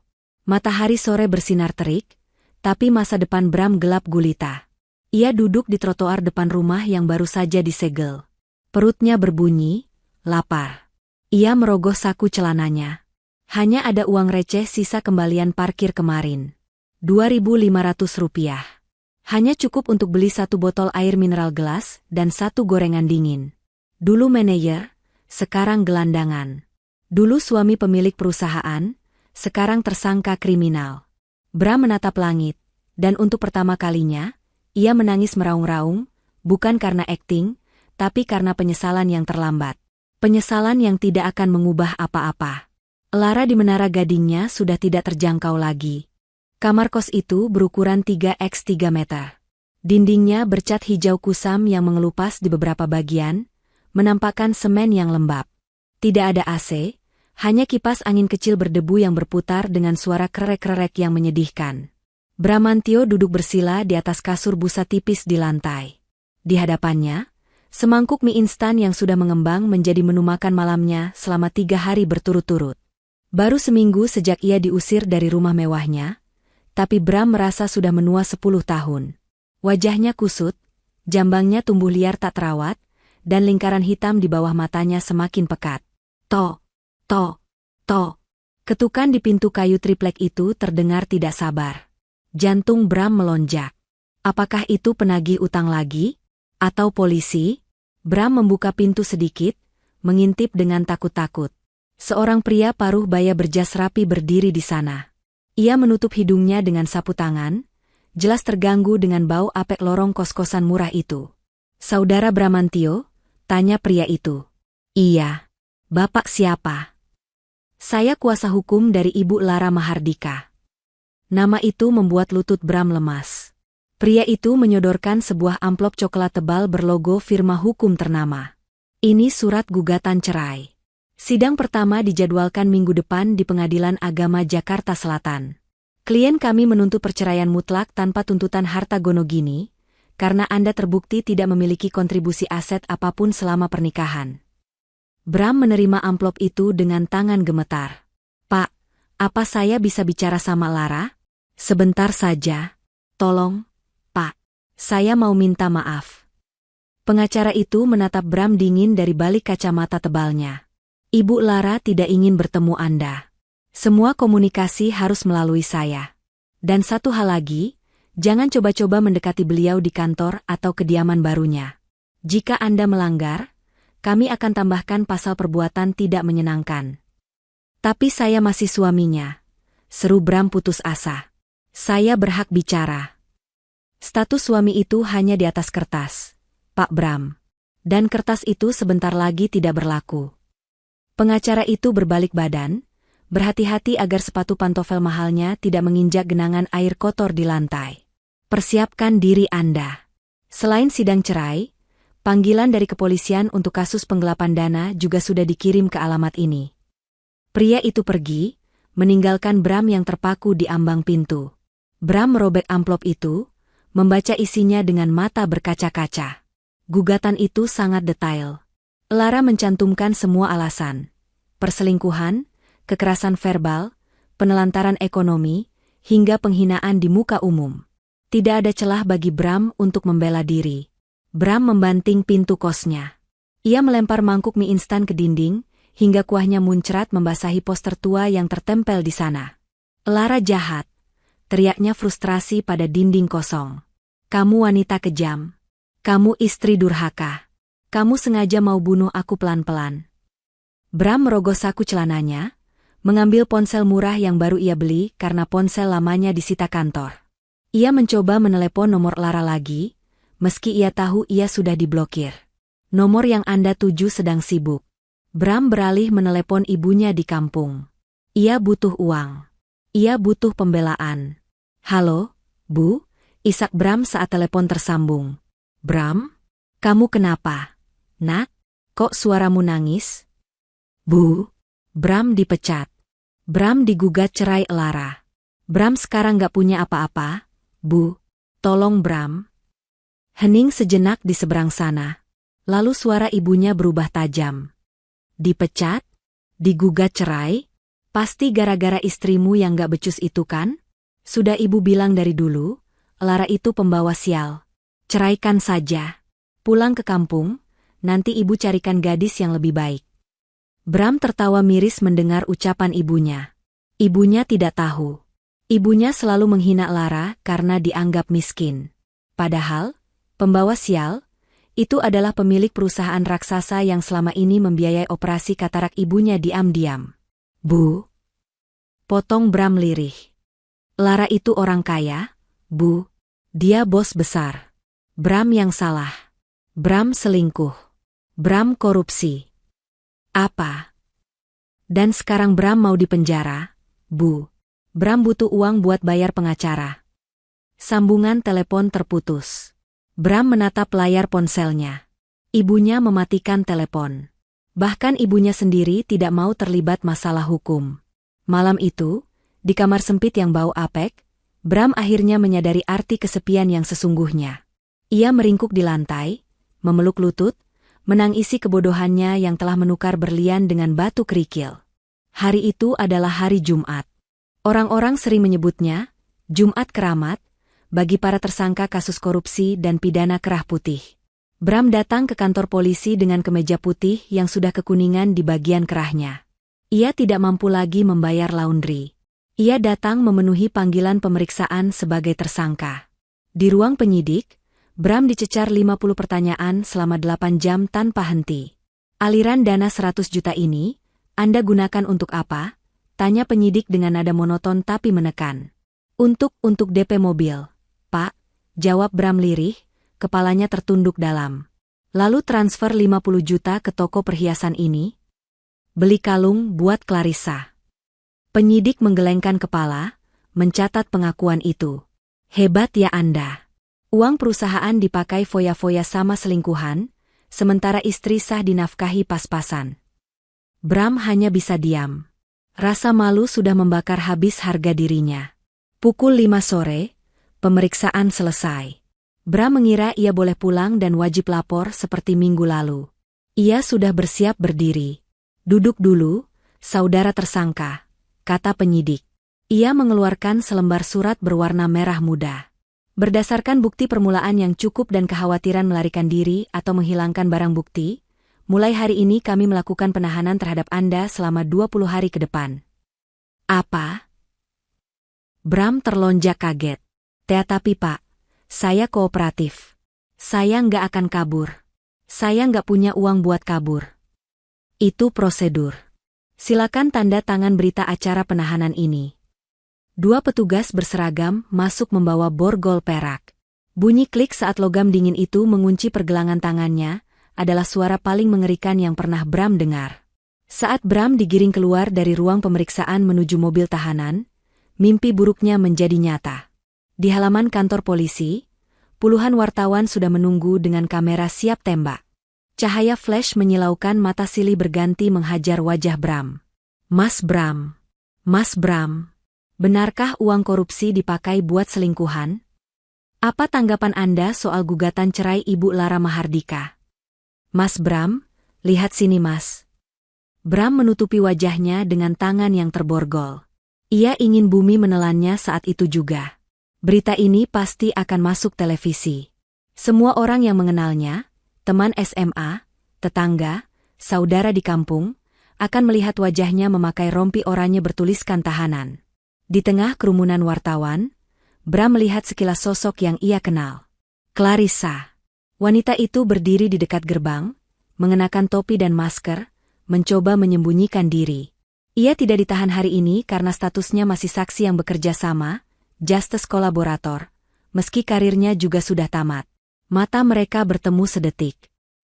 A: Matahari sore bersinar terik, tapi masa depan Bram gelap gulita. Ia duduk di trotoar depan rumah yang baru saja disegel. Perutnya berbunyi, lapar. Ia merogoh saku celananya. Hanya ada uang receh sisa kembalian parkir kemarin. Rp2.500. Hanya cukup untuk beli 1 botol air mineral gelas dan 1 gorengan dingin. Dulu manajer, sekarang gelandangan. Dulu suami pemilik perusahaan, sekarang tersangka kriminal. Bram menatap langit, dan untuk pertama kalinya, ia menangis meraung-raung, bukan karena akting, tapi karena penyesalan yang terlambat. Penyesalan yang tidak akan mengubah apa-apa. Lara di Menara Gadingnya sudah tidak terjangkau lagi. Kamar kos itu berukuran 3x3 meter. Dindingnya bercat hijau kusam yang mengelupas di beberapa bagian, menampakkan semen yang lembab. Tidak ada AC, hanya kipas angin kecil berdebu yang berputar dengan suara krek-krek yang menyedihkan. Bramantio duduk bersila di atas kasur busa tipis di lantai. Di hadapannya, semangkuk mie instan yang sudah mengembang menjadi menu makan malamnya selama 3 hari berturut-turut. Baru seminggu sejak ia diusir dari rumah mewahnya, tapi Bram merasa sudah menua 10 tahun. Wajahnya kusut, jambangnya tumbuh liar tak terawat, dan lingkaran hitam di bawah matanya semakin pekat. Tok, tok, tok. Ketukan di pintu kayu triplek itu terdengar tidak sabar. Jantung Bram melonjak. Apakah itu penagih utang lagi? Atau polisi? Bram membuka pintu sedikit, mengintip dengan takut-takut. Seorang pria paruh baya berjas rapi berdiri di sana. Ia menutup hidungnya dengan sapu tangan, jelas terganggu dengan bau apek lorong kos-kosan murah itu. "Saudara Bramantio?" tanya pria itu. "Iya." "Bapak siapa?" "Saya kuasa hukum dari Ibu Lara Mahardika." Nama itu membuat lutut Bram lemas. Pria itu menyodorkan sebuah amplop coklat tebal berlogo firma hukum ternama. "Ini surat gugatan cerai. Sidang pertama dijadwalkan minggu depan di Pengadilan Agama Jakarta Selatan. Klien kami menuntut perceraian mutlak tanpa tuntutan harta gonogini, karena Anda terbukti tidak memiliki kontribusi aset apapun selama pernikahan." Bram menerima amplop itu dengan tangan gemetar. "Pak, apa saya bisa bicara sama Lara? Sebentar saja. Tolong, Pak. Saya mau minta maaf." Pengacara itu menatap Bram dingin dari balik kacamata tebalnya. "Ibu Lara tidak ingin bertemu Anda. Semua komunikasi harus melalui saya. Dan satu hal lagi, jangan coba-coba mendekati beliau di kantor atau kediaman barunya. Jika Anda melanggar, kami akan tambahkan pasal perbuatan tidak menyenangkan." "Tapi saya masih suaminya," seru Bram putus asa. "Saya berhak bicara." Status suami itu hanya di atas kertas, Pak Bram. Dan kertas itu sebentar lagi tidak berlaku. Pengacara itu berbalik badan, berhati-hati agar sepatu pantofel mahalnya tidak menginjak genangan air kotor di lantai. "Persiapkan diri Anda. Selain sidang cerai, panggilan dari kepolisian untuk kasus penggelapan dana juga sudah dikirim ke alamat ini." Pria itu pergi, meninggalkan Bram yang terpaku di ambang pintu. Bram merobek amplop itu, membaca isinya dengan mata berkaca-kaca. Gugatan itu sangat detail. Lara mencantumkan semua alasan. Perselingkuhan, kekerasan verbal, penelantaran ekonomi, hingga penghinaan di muka umum. Tidak ada celah bagi Bram untuk membela diri. Bram membanting pintu kosnya. Ia melempar mangkuk mie instan ke dinding, hingga kuahnya muncrat membasahi poster tua yang tertempel di sana. "Lara jahat," teriaknya frustrasi pada dinding kosong. "Kamu wanita kejam. Kamu istri durhaka. Kamu sengaja mau bunuh aku pelan-pelan." Bram merogoh saku celananya, mengambil ponsel murah yang baru ia beli karena ponsel lamanya disita kantor. Ia mencoba menelepon nomor Lara lagi, meski ia tahu ia sudah diblokir. "Nomor yang Anda tuju sedang sibuk." Bram beralih menelepon ibunya di kampung. Ia butuh uang. Ia butuh pembelaan. "Halo, Bu?" isak Bram saat telepon tersambung. "Bram? Kamu kenapa? Nak, kok suaramu nangis?" "Bu." Bram dipecat. Bram digugat cerai Lara. "Bram sekarang gak punya apa-apa, Bu. Tolong Bram." Hening sejenak di seberang sana. Lalu suara ibunya berubah tajam. "Dipecat? Digugat cerai? Pasti gara-gara istrimu yang gak becus itu kan? Sudah ibu bilang dari dulu, Lara itu pembawa sial. Ceraikan saja. Pulang ke kampung, nanti ibu carikan gadis yang lebih baik." Bram tertawa miris mendengar ucapan ibunya. Ibunya tidak tahu. Ibunya selalu menghina Lara karena dianggap miskin. Padahal, pembawa sial, itu adalah pemilik perusahaan raksasa yang selama ini membiayai operasi katarak ibunya diam-diam. Bu. Potong Bram lirih. Lara itu orang kaya, Bu. Dia bos besar. Bram yang salah. Bram selingkuh. Bram korupsi. Apa? Dan sekarang Bram mau dipenjara, Bu. Bram butuh uang buat bayar pengacara. Sambungan telepon terputus. Bram menatap layar ponselnya. Ibunya mematikan telepon. Bahkan ibunya sendiri tidak mau terlibat masalah hukum. Malam itu, di kamar sempit yang bau apek, Bram akhirnya menyadari arti kesepian yang sesungguhnya. Ia meringkuk di lantai, memeluk lutut, menangisi kebodohannya yang telah menukar berlian dengan batu kerikil. Hari itu adalah hari Jumat. Orang-orang sering menyebutnya Jumat Keramat bagi para tersangka kasus korupsi dan pidana kerah putih. Bram datang ke kantor polisi dengan kemeja putih yang sudah kekuningan di bagian kerahnya. Ia tidak mampu lagi membayar laundry. Ia datang memenuhi panggilan pemeriksaan sebagai tersangka. Di ruang penyidik, Bram dicecar 50 pertanyaan selama 8 jam tanpa henti. Aliran dana 100 juta ini, Anda gunakan untuk apa? Tanya penyidik dengan nada monoton tapi menekan. Untuk DP mobil, Pak, jawab Bram lirih, kepalanya tertunduk dalam. Lalu transfer 50 juta ke toko perhiasan ini? Beli kalung buat Clarissa. Penyidik menggelengkan kepala, mencatat pengakuan itu. Hebat ya Anda. Uang perusahaan dipakai foya-foya sama selingkuhan, sementara istri sah dinafkahi pas-pasan. Bram hanya bisa diam. Rasa malu sudah membakar habis harga dirinya. Pukul 5 sore, pemeriksaan selesai. Bram mengira ia boleh pulang dan wajib lapor seperti minggu lalu. Ia sudah bersiap berdiri. Duduk dulu, saudara tersangka, kata penyidik. Ia mengeluarkan selembar surat berwarna merah muda. Berdasarkan bukti permulaan yang cukup dan kekhawatiran melarikan diri atau menghilangkan barang bukti, mulai hari ini kami melakukan penahanan terhadap Anda selama 20 hari ke depan. Apa? Bram terlonjak kaget. Tapi Pak, saya kooperatif. Saya nggak akan kabur. Saya nggak punya uang buat kabur. Itu prosedur. Silakan tanda tangan berita acara penahanan ini. 2 petugas berseragam masuk membawa borgol perak. Bunyi klik saat logam dingin itu mengunci pergelangan tangannya, adalah suara paling mengerikan yang pernah Bram dengar. Saat Bram digiring keluar dari ruang pemeriksaan menuju mobil tahanan, mimpi buruknya menjadi nyata. Di halaman kantor polisi, puluhan wartawan sudah menunggu dengan kamera siap tembak. Cahaya flash menyilaukan mata silih berganti menghajar wajah Bram. Mas Bram. Mas Bram. Benarkah uang korupsi dipakai buat selingkuhan? Apa tanggapan Anda soal gugatan cerai Ibu Lara Mahardika? Mas Bram, lihat sini Mas. Bram menutupi wajahnya dengan tangan yang terborgol. Ia ingin bumi menelannya saat itu juga. Berita ini pasti akan masuk televisi. Semua orang yang mengenalnya, teman SMA, tetangga, saudara di kampung, akan melihat wajahnya memakai rompi oranye bertuliskan tahanan. Di tengah kerumunan wartawan, Bram melihat sekilas sosok yang ia kenal. Clarissa. Wanita itu berdiri di dekat gerbang, mengenakan topi dan masker, mencoba menyembunyikan diri. Ia tidak ditahan hari ini karena statusnya masih saksi yang bekerja sama, justice kolaborator, meski karirnya juga sudah tamat. Mata mereka bertemu sedetik.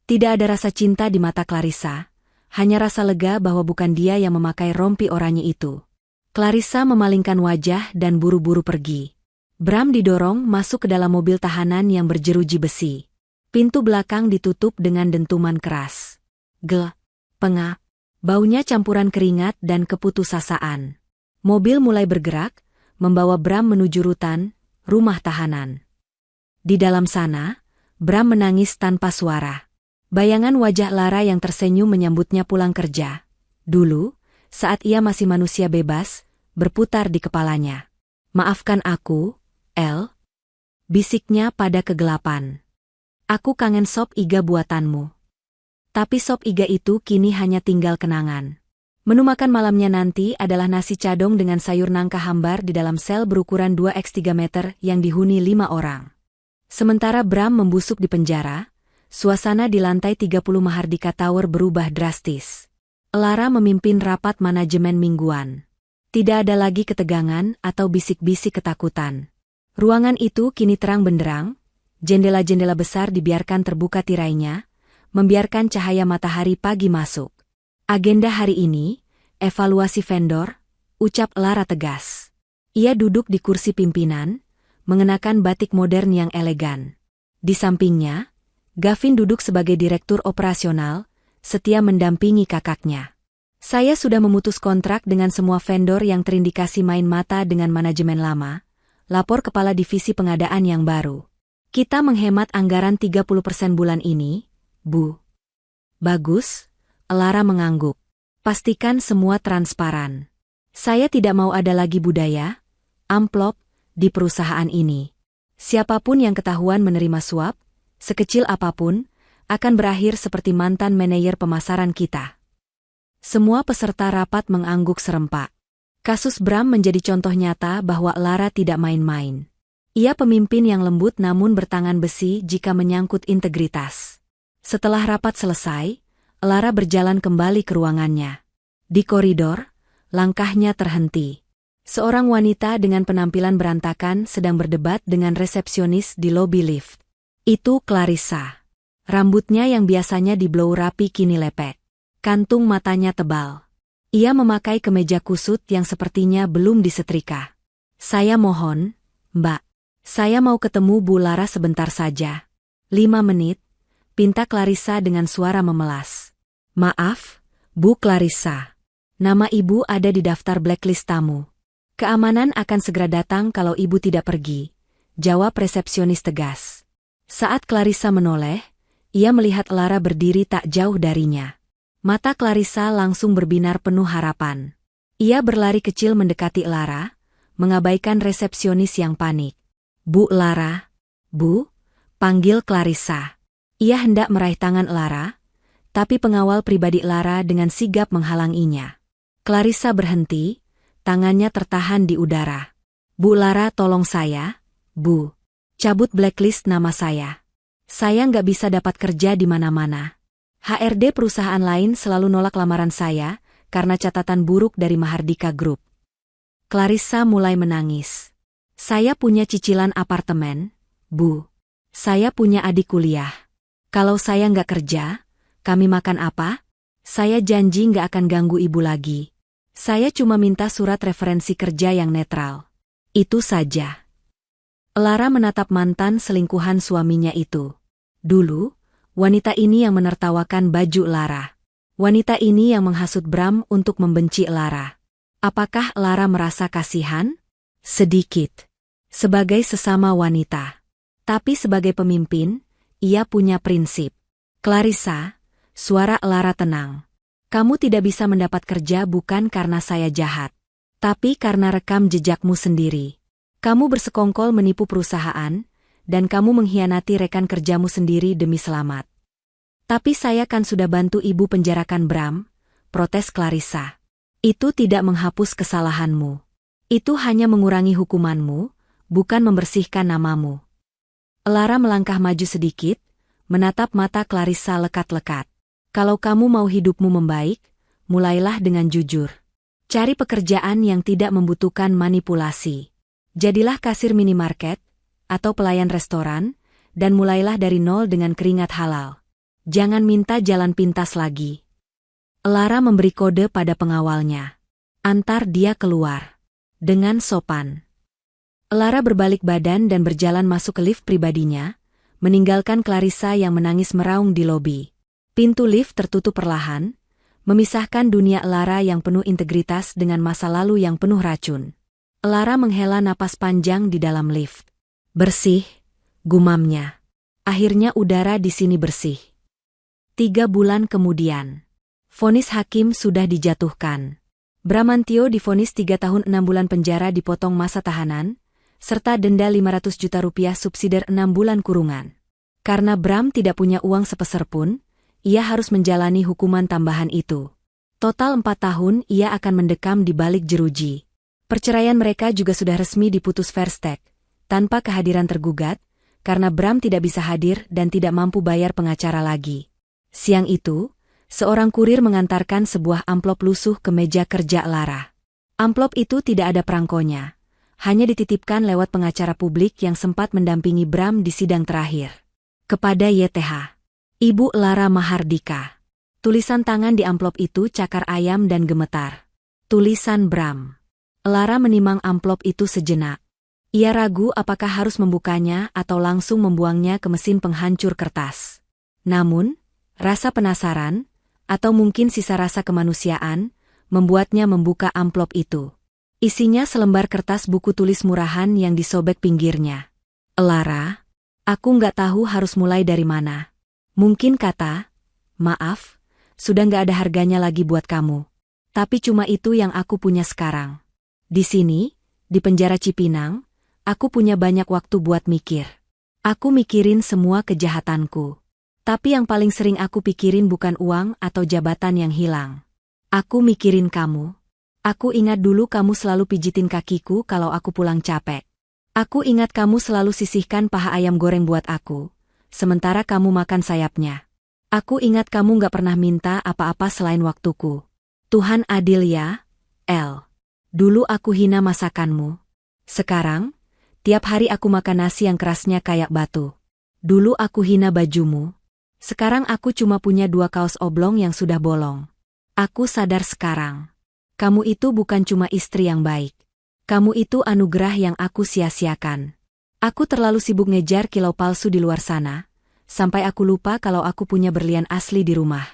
A: Tidak ada rasa cinta di mata Clarissa, hanya rasa lega bahwa bukan dia yang memakai rompi oranye itu. Clarissa memalingkan wajah dan buru-buru pergi. Bram didorong masuk ke dalam mobil tahanan yang berjeruji besi. Pintu belakang ditutup dengan dentuman keras. Pengap. Baunya campuran keringat dan keputusasaan. Mobil mulai bergerak, membawa Bram menuju rutan, rumah tahanan. Di dalam sana, Bram menangis tanpa suara. Bayangan wajah Lara yang tersenyum menyambutnya pulang kerja. Dulu, saat ia masih manusia bebas, berputar di kepalanya. Maafkan aku, El. Bisiknya pada kegelapan. Aku kangen sop iga buatanmu. Tapi sop iga itu kini hanya tinggal kenangan. Menu makan malamnya nanti adalah nasi cadong dengan sayur nangka hambar di dalam sel berukuran 2x3 meter yang dihuni 5 orang. Sementara Bram membusuk di penjara, suasana di lantai 30 Mahardika Tower berubah drastis. Lara memimpin rapat manajemen mingguan. Tidak ada lagi ketegangan atau bisik-bisik ketakutan. Ruangan itu kini terang benderang, jendela-jendela besar dibiarkan terbuka tirainya, membiarkan cahaya matahari pagi masuk. Agenda hari ini, evaluasi vendor, ucap Lara tegas. Ia duduk di kursi pimpinan, mengenakan batik modern yang elegan. Di sampingnya, Gavin duduk sebagai direktur operasional, setia mendampingi kakaknya. Saya sudah memutus kontrak dengan semua vendor yang terindikasi main mata dengan manajemen lama, lapor kepala divisi pengadaan yang baru. Kita menghemat anggaran 30% bulan ini, Bu. Bagus. Lara mengangguk. Pastikan semua transparan. Saya tidak mau ada lagi budaya, amplop, di perusahaan ini. Siapapun yang ketahuan menerima suap, sekecil apapun, akan berakhir seperti mantan manajer pemasaran kita. Semua peserta rapat mengangguk serempak. Kasus Bram menjadi contoh nyata bahwa Lara tidak main-main. Ia pemimpin yang lembut namun bertangan besi jika menyangkut integritas. Setelah rapat selesai, Lara berjalan kembali ke ruangannya. Di koridor, langkahnya terhenti. Seorang wanita dengan penampilan berantakan sedang berdebat dengan resepsionis di lobi lift. Itu Clarissa. Rambutnya yang biasanya di-blow rapi kini lepek. Kantung matanya tebal. Ia memakai kemeja kusut yang sepertinya belum disetrika. Saya mohon, Mbak. Saya mau ketemu Bu Lara sebentar saja. 5 menit, pinta Clarissa dengan suara memelas. Maaf, Bu Clarissa. Nama Ibu ada di daftar blacklist tamu. Keamanan akan segera datang kalau Ibu tidak pergi, jawab resepsionis tegas. Saat Clarissa menoleh, ia melihat Lara berdiri tak jauh darinya. Mata Clarissa langsung berbinar penuh harapan. Ia berlari kecil mendekati Lara, mengabaikan resepsionis yang panik. Bu Lara, Bu, panggil Clarissa. Ia hendak meraih tangan Lara, tapi pengawal pribadi Lara dengan sigap menghalanginya. Clarissa berhenti, tangannya tertahan di udara. Bu Lara tolong saya, Bu. Cabut blacklist nama saya. Saya nggak bisa dapat kerja di mana-mana. HRD perusahaan lain selalu nolak lamaran saya, karena catatan buruk dari Mahardika Group. Clarissa mulai menangis. Saya punya cicilan apartemen, Bu. Saya punya adik kuliah. Kalau saya nggak kerja, kami makan apa? Saya janji nggak akan ganggu Ibu lagi. Saya cuma minta surat referensi kerja yang netral. Itu saja. Lara menatap mantan selingkuhan suaminya itu. Dulu, wanita ini yang menertawakan baju Lara. Wanita ini yang menghasut Bram untuk membenci Lara. Apakah Lara merasa kasihan? Sedikit. Sebagai sesama wanita. Tapi sebagai pemimpin, ia punya prinsip. Clarissa, suara Lara tenang. Kamu tidak bisa mendapat kerja bukan karena saya jahat, tapi karena rekam jejakmu sendiri. Kamu bersekongkol menipu perusahaan, dan kamu mengkhianati rekan kerjamu sendiri demi selamat. Tapi saya kan sudah bantu Ibu penjarakan Bram, protes Clarissa. Itu tidak menghapus kesalahanmu. Itu hanya mengurangi hukumanmu, bukan membersihkan namamu. Lara melangkah maju sedikit, menatap mata Clarissa lekat-lekat. Kalau kamu mau hidupmu membaik, mulailah dengan jujur. Cari pekerjaan yang tidak membutuhkan manipulasi. Jadilah kasir minimarket, atau pelayan restoran, dan mulailah dari nol dengan keringat halal. Jangan minta jalan pintas lagi. Lara memberi kode pada pengawalnya. Antar dia keluar. Dengan sopan. Lara berbalik badan dan berjalan masuk ke lift pribadinya, meninggalkan Clarissa yang menangis meraung di lobi. Pintu lift tertutup perlahan, memisahkan dunia Lara yang penuh integritas dengan masa lalu yang penuh racun. Lara menghela napas panjang di dalam lift. Bersih, gumamnya. Akhirnya udara di sini bersih. 3 bulan kemudian, vonis hakim sudah dijatuhkan. Bramantio divonis 3 tahun 6 bulan penjara dipotong masa tahanan, serta denda 500 juta rupiah subsidiar 6 bulan kurungan. Karena Bram tidak punya uang sepeser pun, ia harus menjalani hukuman tambahan itu. Total 4 tahun ia akan mendekam di balik jeruji. Perceraian mereka juga sudah resmi diputus Versteeg, tanpa kehadiran tergugat, karena Bram tidak bisa hadir dan tidak mampu bayar pengacara lagi. Siang itu, seorang kurir mengantarkan sebuah amplop lusuh ke meja kerja Lara. Amplop itu tidak ada perangkonya, hanya dititipkan lewat pengacara publik yang sempat mendampingi Bram di sidang terakhir. Kepada YTH, Ibu Lara Mahardika. Tulisan tangan di amplop itu cakar ayam dan gemetar. Tulisan Bram. Lara menimang amplop itu sejenak. Ia ragu apakah harus membukanya atau langsung membuangnya ke mesin penghancur kertas. Namun, rasa penasaran, atau mungkin sisa rasa kemanusiaan, membuatnya membuka amplop itu. Isinya selembar kertas buku tulis murahan yang disobek pinggirnya. Lara, aku nggak tahu harus mulai dari mana. Mungkin kata, maaf, sudah nggak ada harganya lagi buat kamu. Tapi cuma itu yang aku punya sekarang. Di sini, di penjara Cipinang, aku punya banyak waktu buat mikir. Aku mikirin semua kejahatanku. Tapi yang paling sering aku pikirin bukan uang atau jabatan yang hilang. Aku mikirin kamu. Aku ingat dulu kamu selalu pijitin kakiku kalau aku pulang capek. Aku ingat kamu selalu sisihkan paha ayam goreng buat aku, sementara kamu makan sayapnya. Aku ingat kamu gak pernah minta apa-apa selain waktuku. Tuhan adil ya, El. Dulu aku hina masakanmu. Sekarang, tiap hari aku makan nasi yang kerasnya kayak batu. Dulu aku hina bajumu. Sekarang aku cuma punya 2 kaos oblong yang sudah bolong. Aku sadar sekarang. Kamu itu bukan cuma istri yang baik. Kamu itu anugerah yang aku sia-siakan. Aku terlalu sibuk ngejar kilau palsu di luar sana, sampai aku lupa kalau aku punya berlian asli di rumah.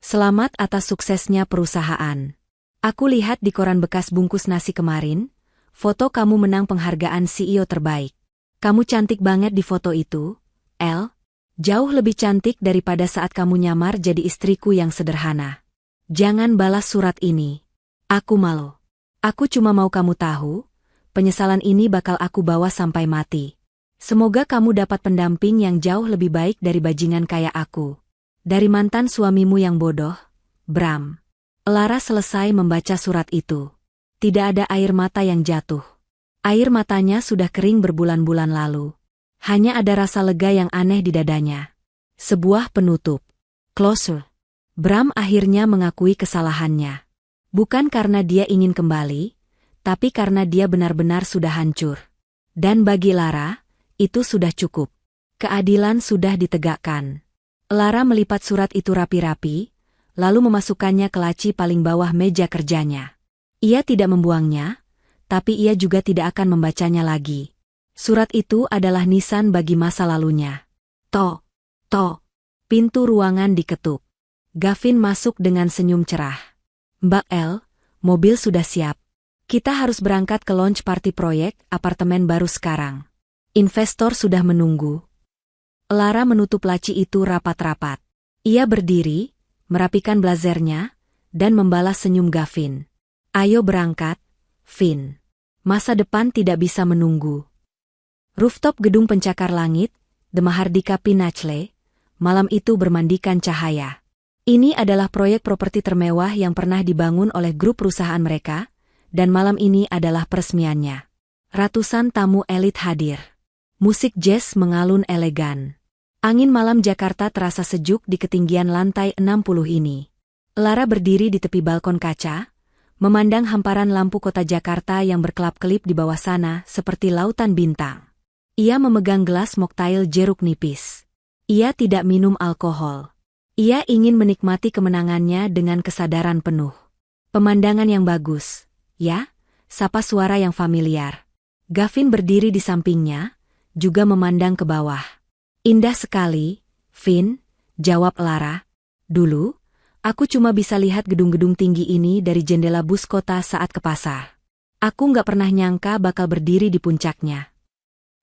A: Selamat atas suksesnya perusahaan. Aku lihat di koran bekas bungkus nasi kemarin, foto kamu menang penghargaan CEO terbaik. Kamu cantik banget di foto itu, El. Jauh lebih cantik daripada saat kamu nyamar jadi istriku yang sederhana. Jangan balas surat ini. Aku malu. Aku cuma mau kamu tahu, penyesalan ini bakal aku bawa sampai mati. Semoga kamu dapat pendamping yang jauh lebih baik dari bajingan kayak aku. Dari mantan suamimu yang bodoh, Bram. Lara selesai membaca surat itu. Tidak ada air mata yang jatuh. Air matanya sudah kering berbulan-bulan lalu. Hanya ada rasa lega yang aneh di dadanya. Sebuah penutup. Closure. Bram akhirnya mengakui kesalahannya. Bukan karena dia ingin kembali, tapi karena dia benar-benar sudah hancur. Dan bagi Lara, itu sudah cukup. Keadilan sudah ditegakkan. Lara melipat surat itu rapi-rapi, lalu memasukkannya ke laci paling bawah meja kerjanya. Ia tidak membuangnya, tapi ia juga tidak akan membacanya lagi. Surat itu adalah nisan bagi masa lalunya. Tok, tok. Pintu ruangan diketuk. Gavin masuk dengan senyum cerah. Mbak El, mobil sudah siap. Kita harus berangkat ke launch party proyek apartemen baru sekarang. Investor sudah menunggu. Lara menutup laci itu rapat-rapat. Ia berdiri, merapikan blazernya, dan membalas senyum Gavin. Ayo berangkat, Vin. Masa depan tidak bisa menunggu. Rooftop gedung pencakar langit, The Mahardika Pinnacle, malam itu bermandikan cahaya. Ini adalah proyek properti termewah yang pernah dibangun oleh grup perusahaan mereka, dan malam ini adalah peresmiannya. Ratusan tamu elit hadir. Musik jazz mengalun elegan. Angin malam Jakarta terasa sejuk di ketinggian lantai 60 ini. Lara berdiri di tepi balkon kaca, memandang hamparan lampu kota Jakarta yang berkelap-kelip di bawah sana seperti lautan bintang. Ia memegang gelas mocktail jeruk nipis. Ia tidak minum alkohol. Ia ingin menikmati kemenangannya dengan kesadaran penuh. Pemandangan yang bagus, ya, sapa suara yang familiar. Gavin berdiri di sampingnya, juga memandang ke bawah. Indah sekali, Vin, jawab Lara. Dulu, aku cuma bisa lihat gedung-gedung tinggi ini dari jendela bus kota saat ke pasar. Aku nggak pernah nyangka bakal berdiri di puncaknya.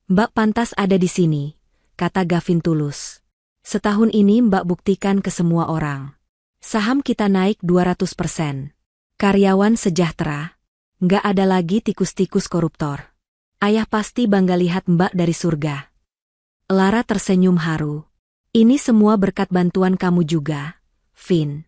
A: Mbak pantas ada di sini, kata Gavin tulus. Setahun ini Mbak buktikan ke semua orang. Saham kita naik 200%. Karyawan sejahtera. Nggak ada lagi tikus-tikus koruptor. Ayah pasti bangga lihat Mbak dari surga. Lara tersenyum haru. Ini semua berkat bantuan kamu juga, Vin.